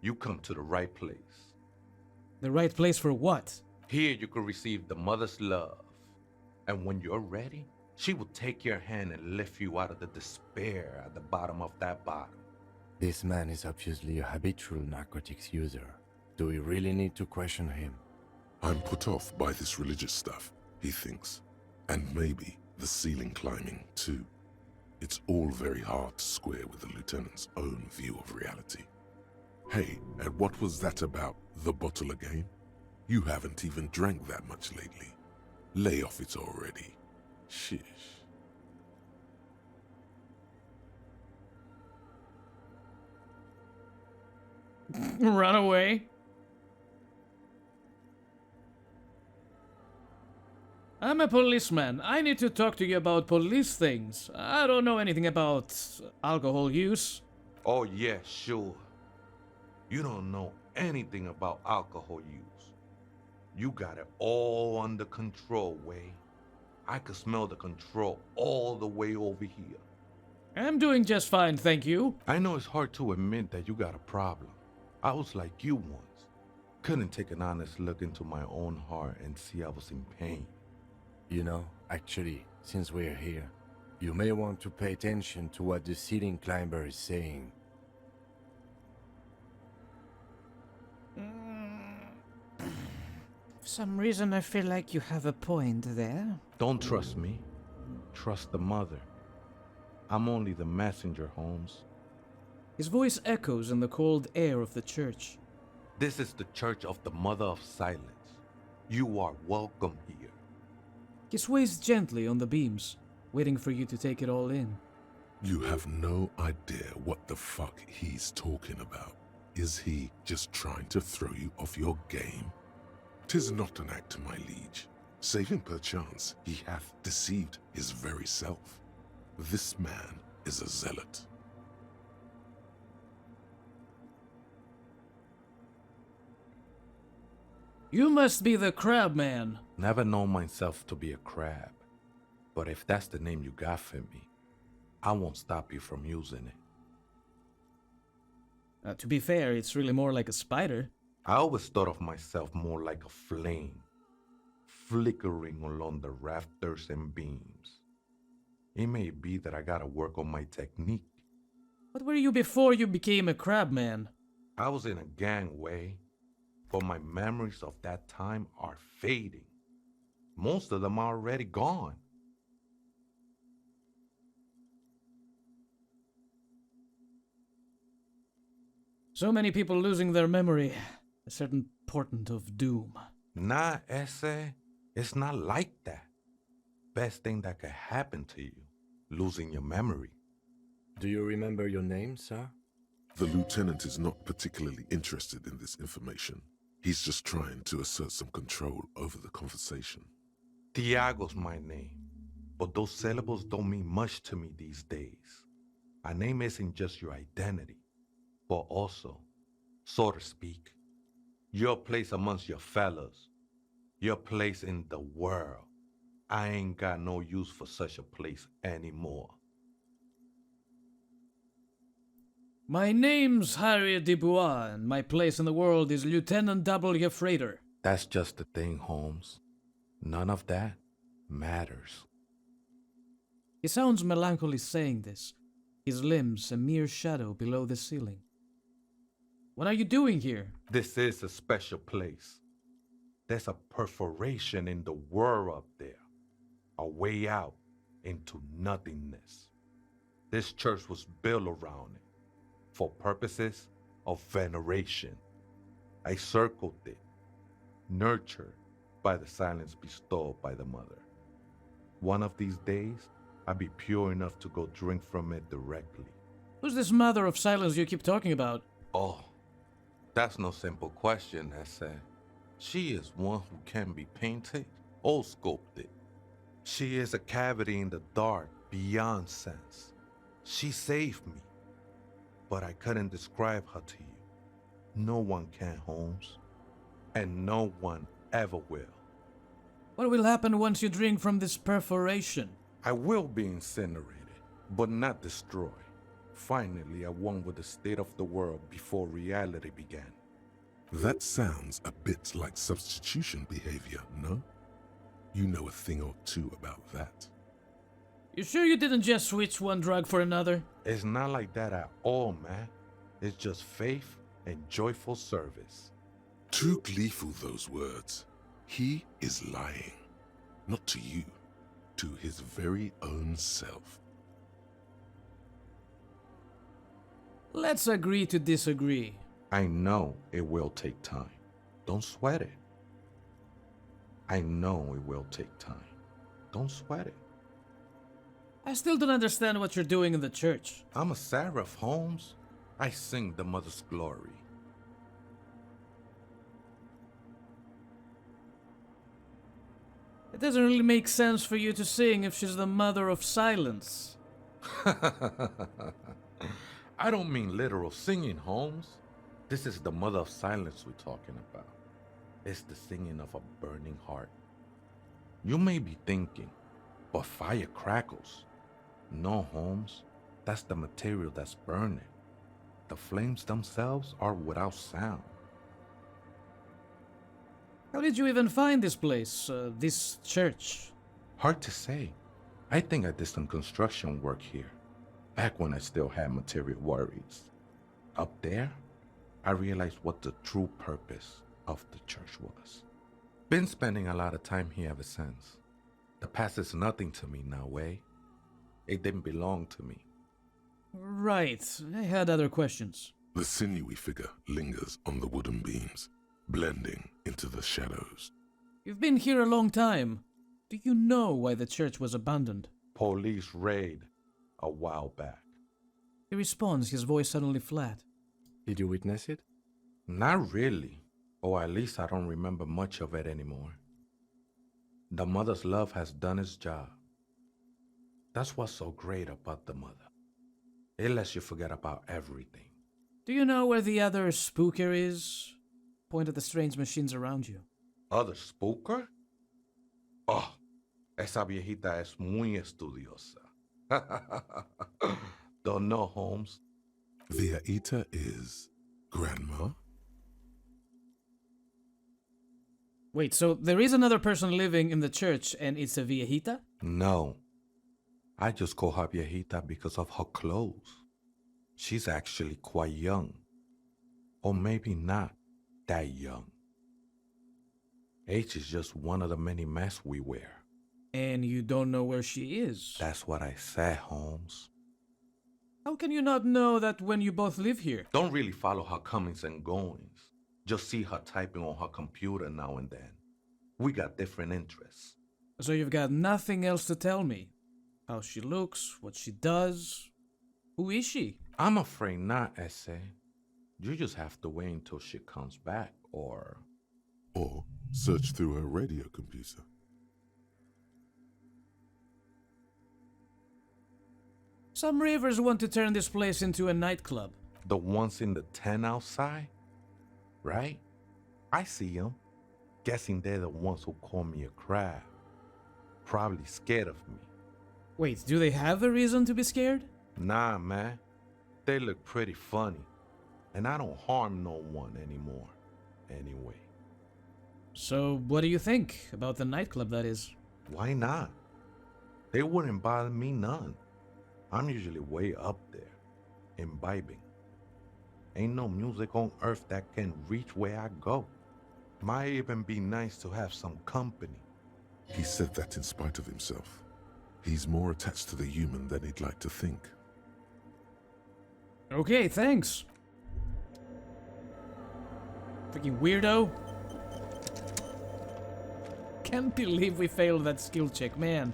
Speaker 11: You come to the right place.
Speaker 1: The right place for what?
Speaker 11: Here you can receive the mother's love. And when you're ready, she will take your hand and lift you out of the despair at the bottom of that bottle.
Speaker 8: This man is obviously a habitual narcotics user. Do we really need to question him?
Speaker 3: I'm put off by this religious stuff, he thinks. And maybe the ceiling climbing, too. It's all very hard to square with the lieutenant's own view of reality. Hey, and what was that about the bottle again? You haven't even drank that much lately. Lay off it already. Shish.
Speaker 1: Run away. I'm a policeman. I need to talk to you about police things. I don't know anything about alcohol use.
Speaker 11: Oh yeah, sure. You don't know anything about alcohol use. You got it all under control, Way. I could smell the control all the way over here.
Speaker 1: I'm doing just fine, thank you.
Speaker 11: I know it's hard to admit that you got a problem. I was like you once. Couldn't take an honest look into my own heart and see I was in pain.
Speaker 8: You know, actually, since we're here, you may want to pay attention to what the ceiling climber is saying.
Speaker 1: For some reason I feel like you have a point there.
Speaker 11: Don't trust me. Trust the mother. I'm only the messenger, Holmes.
Speaker 1: His voice echoes in the cold air of the church.
Speaker 11: This is the Church of the Mother of Silence. You are welcome here.
Speaker 1: He sways gently on the beams, waiting for you to take it all in.
Speaker 3: You have no idea what the fuck he's talking about. Is he just trying to throw you off your game? 'Tis not an act, my liege. Save him perchance he hath deceived his very self. This man is a zealot.
Speaker 1: You must be the crab man.
Speaker 11: Never known myself to be a crab. But if that's the name you got for me, I won't stop you from using it.
Speaker 1: To be fair, it's really more like a spider.
Speaker 11: I always thought of myself more like a flame, flickering along the rafters and beams. It may be that I gotta work on my technique.
Speaker 1: What were you before you became a crab man?
Speaker 11: I was in a gangway, but my memories of that time are fading. Most of them are already gone.
Speaker 1: So many people losing their memory. A certain portent of doom.
Speaker 11: Nah, ese, it's not like that. Best thing that could happen to you, losing your memory.
Speaker 8: Do you remember your name, sir?
Speaker 3: The lieutenant is not particularly interested in this information. He's just trying to assert some control over the conversation.
Speaker 11: Tiago's my name, but those syllables don't mean much to me these days. A name isn't just your identity, but also, so to speak, your place amongst your fellas, your place in the world. I ain't got no use for such a place anymore.
Speaker 1: My name's Harry Dubois, and my place in the world is Lieutenant W. Freighter.
Speaker 11: That's just the thing, Holmes. None of that matters.
Speaker 1: He sounds melancholy saying this, his limbs a mere shadow below the ceiling. What are you doing here?
Speaker 11: This is a special place. There's a perforation in the world up there, a way out into nothingness. This church was built around it, for purposes of veneration. I circled it, nurtured by the silence bestowed by the mother. One of these days, I'll be pure enough to go drink from it directly.
Speaker 1: Who's this mother of silence you keep talking about?
Speaker 11: Oh, that's no simple question, Ese. She is one who can be painted or sculpted. She is a cavity in the dark beyond sense. She saved me, but I couldn't describe her to you. No one can, Holmes, and no one ever will.
Speaker 1: What will happen once you drink from this perforation?
Speaker 11: I will be incinerated, but not destroyed. Finally, I won with the state of the world before reality began.
Speaker 3: That sounds a bit like substitution behavior, no? You know a thing or two about that.
Speaker 1: You sure you didn't just switch one drug for another?
Speaker 11: It's not like that at all, man. It's just faith and joyful service.
Speaker 3: Too gleeful, those words. He is lying. Not to you, to his very own self.
Speaker 1: Let's agree to disagree.
Speaker 11: I know it will take time. Don't sweat it. I know it will take time. Don't sweat it.
Speaker 1: I still don't understand what you're doing in the church.
Speaker 11: I'm a seraph, Holmes. I sing the mother's glory.
Speaker 1: It doesn't really make sense for you to sing if she's the mother of silence.
Speaker 11: I don't mean literal singing, Holmes. This is the mother of silence we're talking about. It's the singing of a burning heart. You may be thinking, but fire crackles. No, Holmes. That's the material that's burning. The flames themselves are without sound.
Speaker 1: How did you even find this place, this church?
Speaker 11: Hard to say. I think I did some construction work here, back when I still had material worries. Up there, I realized what the true purpose of the church was. Been spending a lot of time here ever since. The past is nothing to me now, eh? It didn't belong to me.
Speaker 1: Right, I had other questions.
Speaker 3: The sinewy figure lingers on the wooden beams, blending into the shadows.
Speaker 1: You've been here a long time. Do you know why the church was abandoned?
Speaker 11: Police raid a while back.
Speaker 1: He responds, his voice suddenly flat.
Speaker 8: Did you witness it?
Speaker 11: Not really, or at least I don't remember much of it anymore. The mother's love has done its job. That's what's so great about the mother. It lets you forget about everything.
Speaker 1: Do you know where the other spooker is? Point at the strange machines around you.
Speaker 11: Other spooker? Oh, esa viejita es muy estudiosa. Don't know, Holmes.
Speaker 3: Viejita is grandma?
Speaker 1: Wait, so there is another person living in the church and it's a viejita?
Speaker 11: No. I just call her viejita because of her clothes. She's actually quite young. Or maybe not that young. Age is just one of the many masks we wear.
Speaker 1: And you don't know where she is?
Speaker 11: That's what I said, Holmes.
Speaker 1: How can you not know that when you both live here?
Speaker 11: Don't really follow her comings and goings. Just see her typing on her computer now and then. We got different interests.
Speaker 1: So you've got nothing else to tell me? How she looks, what she does? Who is she?
Speaker 11: I'm afraid not, Ese. You just have to wait until she comes back, or
Speaker 3: search through her radio computer.
Speaker 1: Some ravers want to turn this place into a nightclub.
Speaker 11: the ones in the tent outside, right? I see them. Guessing they're the ones who call me a crab. Probably scared of me.
Speaker 1: Wait, do they have a reason to be scared?
Speaker 11: Nah, man. They look pretty funny. And I don't harm no one anymore. Anyway.
Speaker 1: So, what do you think about the nightclub, that is?
Speaker 11: Why not? They wouldn't bother me none. I'm usually way up there, imbibing. Ain't no music on earth that can reach where I go. Might even be nice to have some company.
Speaker 3: He said that in spite of himself. He's more attached to the human than he'd like to think.
Speaker 1: Okay, thanks. Freaking weirdo. Can't believe we failed that skill check, man.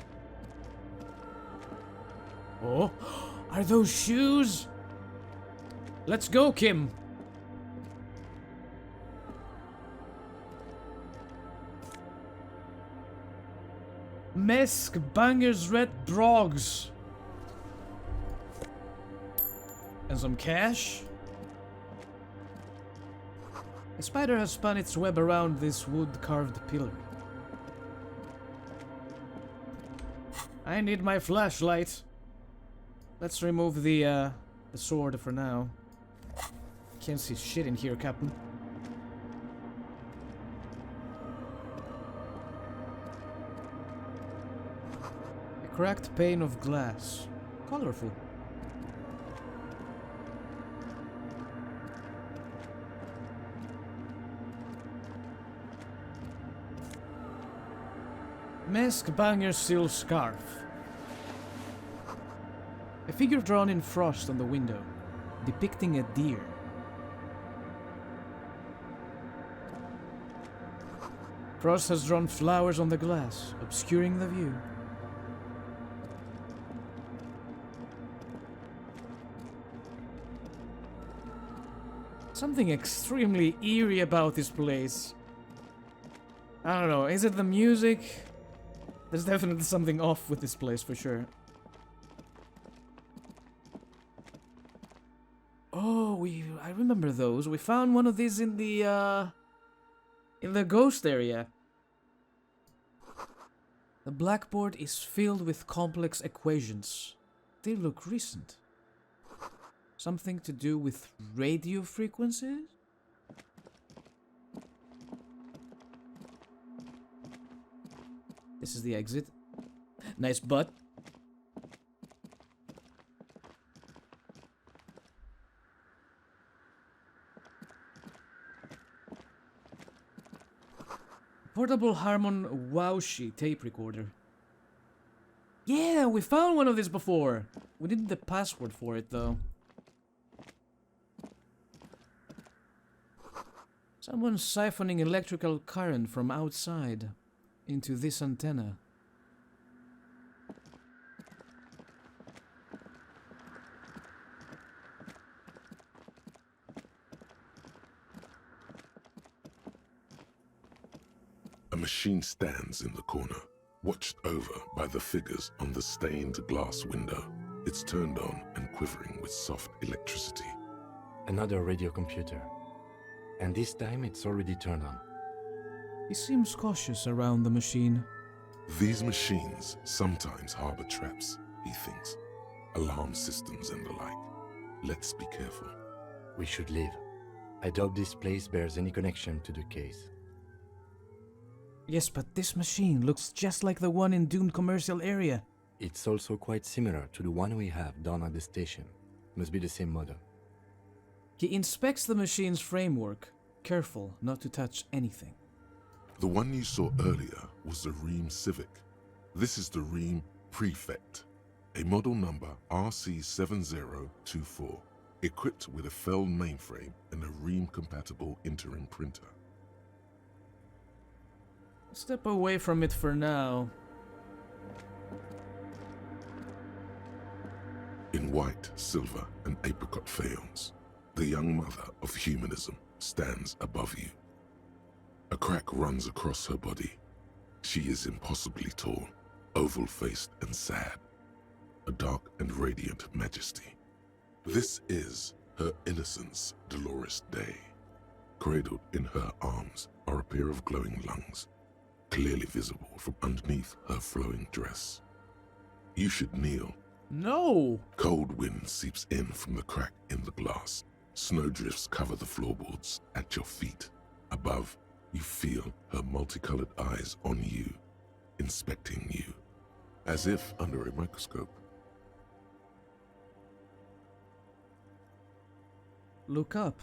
Speaker 1: Oh, are those shoes? Let's go, Kim. Mesk bangers red brogs. And some cash. A spider has spun its web around this wood-carved pillar. I need my flashlight. Let's remove the sword for now. Can't see shit in here, Captain. A cracked pane of glass. Colorful. Mesk banger seal scarf. A figure drawn in frost on the window, depicting a deer. Frost has drawn flowers on the glass, obscuring the view. Something extremely eerie about this place. I don't know, is it the music? There's definitely something off with this place for sure. Oh, I remember those. We found one of these in the ghost area. The blackboard is filled with complex equations. They look recent. Something to do with radio frequencies? This is the exit. Nice butt. Portable Harmon Wowshi tape recorder. Yeah, we found one of these before. We didn't the password for it though. Someone's siphoning electrical current from outside into this antenna.
Speaker 3: A machine stands in the corner, watched over by the figures on the stained glass window. It's turned on and quivering with soft electricity.
Speaker 8: Another radio computer. And this time it's already turned on.
Speaker 1: He seems cautious around the machine.
Speaker 3: These machines sometimes harbor traps, he thinks. Alarm systems and the like. Let's be careful.
Speaker 8: We should leave. I doubt this place bears any connection to the case.
Speaker 1: Yes, but this machine looks just like the one in Dune commercial area.
Speaker 8: It's also quite similar to the one we have down at the station. Must be the same model.
Speaker 1: He inspects the machine's framework, careful not to touch anything.
Speaker 3: The one you saw earlier was the Ream Civic. This is the Ream Prefect, a model number RC7024, equipped with a Feld mainframe and a Ream-compatible interim printer.
Speaker 1: Step away from it for now.
Speaker 3: In white, silver, and apricot faience, the young mother of humanism stands above you. A crack runs across her body. She is impossibly tall, oval-faced and sad, a dark and radiant majesty. This is her innocence, Dolores Day. Cradled in her arms are a pair of glowing lungs, clearly visible from underneath her flowing dress. You should kneel.
Speaker 1: No!
Speaker 3: Cold wind seeps in from the crack in the glass. Snowdrifts cover the floorboards at your feet. Above, you feel her multicolored eyes on you, inspecting you, as if under a microscope.
Speaker 1: Look up.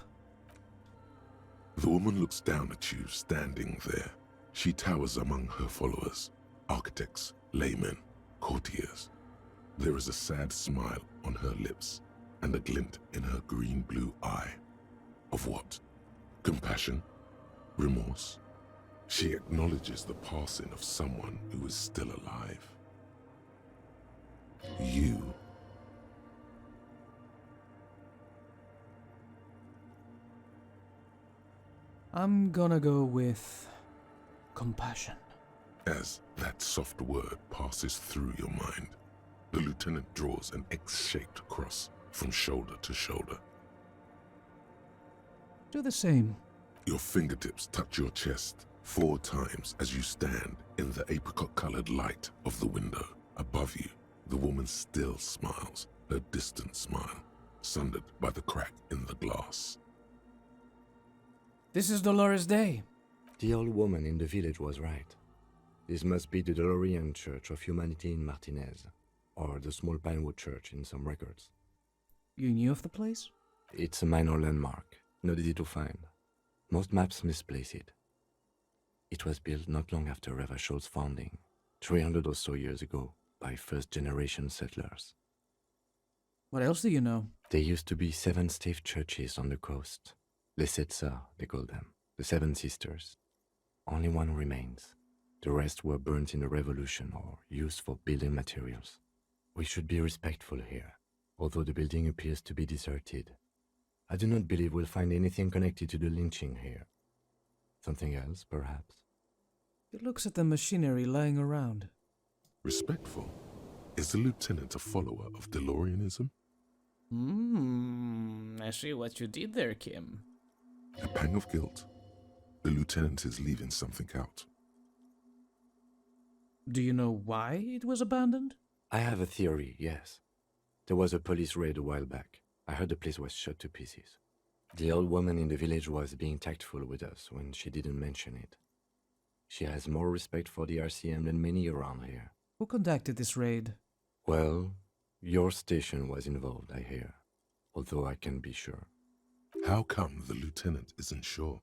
Speaker 3: The woman looks down at you, standing there. She towers among her followers, architects, laymen, courtiers. There is a sad smile on her lips and a glint in her green-blue eye. Of what? Compassion? Remorse? She acknowledges the passing of someone who is still alive. You.
Speaker 1: I'm gonna go with compassion.
Speaker 3: As that soft word passes through your mind, the lieutenant draws an X-shaped cross from shoulder to shoulder.
Speaker 1: Do the same.
Speaker 3: Your fingertips touch your chest 4 times as you stand in the apricot-colored light of the window. Above you, the woman still smiles, her distant smile, sundered by the crack in the glass.
Speaker 1: This is Dolores Day.
Speaker 8: The old woman in the village was right. This must be the Delorean Church of Humanity in Martinez, or the small Pinewood Church in some records.
Speaker 1: You knew of the place?
Speaker 8: It's a minor landmark, not easy to find. Most maps misplace it. It was built not long after Revachol's founding, 300 or so years ago, by first-generation settlers.
Speaker 1: What else do you know?
Speaker 8: There used to be 7 stave churches on the coast. Les Sept Sœurs, they call them, the 7 sisters. Only one remains. The rest were burnt in the revolution or used for building materials. We should be respectful here, although the building appears to be deserted. I do not believe we'll find anything connected to the lynching here. Something else, perhaps?
Speaker 1: He looks at the machinery lying around.
Speaker 3: Respectful? Is the lieutenant a follower of DeLoreanism?
Speaker 1: I see what you did there, Kim.
Speaker 3: A pang of guilt. The lieutenant is leaving something out.
Speaker 1: Do you know why it was abandoned?
Speaker 8: I have a theory, yes. There was a police raid a while back. I heard the place was shot to pieces. The old woman in the village was being tactful with us when she didn't mention it. She has more respect for the RCM than many around here.
Speaker 1: Who conducted this raid?
Speaker 8: Well, your station was involved, I hear, although I can't be sure.
Speaker 3: How come the lieutenant isn't sure?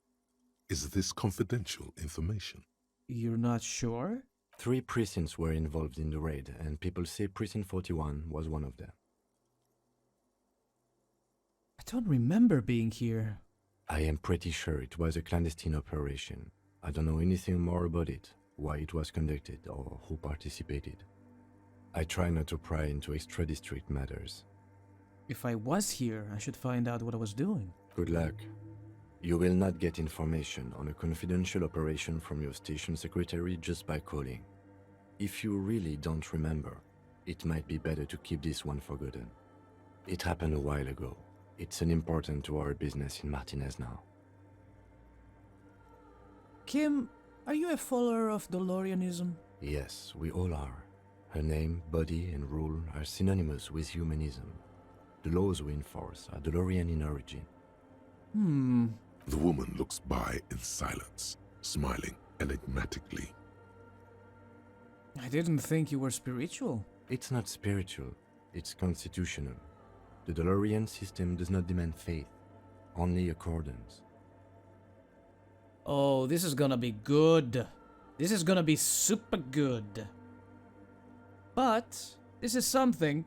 Speaker 3: Is this confidential information?
Speaker 1: You're not sure?
Speaker 8: 3 precincts were involved in the raid, and people say Precinct 41 was one of them.
Speaker 1: I don't remember being here.
Speaker 8: I am pretty sure it was a clandestine operation. I don't know anything more about it, why it was conducted, or who participated. I try not to pry into extra-district matters.
Speaker 1: If I was here, I should find out what I was doing.
Speaker 8: Good luck. You will not get information on a confidential operation from your station secretary just by calling. If you really don't remember, it might be better to keep this one forgotten. It happened a while ago. It's unimportant to our business in Martinez now.
Speaker 1: Kim, Are you a follower of DeLoreanism?
Speaker 8: Yes, we all are. Her name, body, and rule are synonymous with humanism. The laws we enforce are DeLorean in origin.
Speaker 3: The woman looks by in silence, smiling enigmatically.
Speaker 1: I didn't think you were spiritual.
Speaker 8: It's not spiritual, it's constitutional. The DeLorean system does not demand faith, only accordance.
Speaker 1: Oh, this is gonna be good. This is gonna be super good. But this is something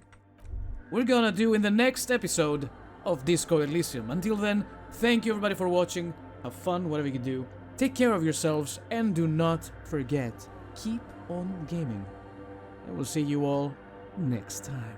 Speaker 1: we're gonna do in the next episode of Disco Elysium. Until then, thank you everybody for watching. Have fun, whatever you do. Take care of yourselves, and do not forget, keep on gaming. I will see you all next time.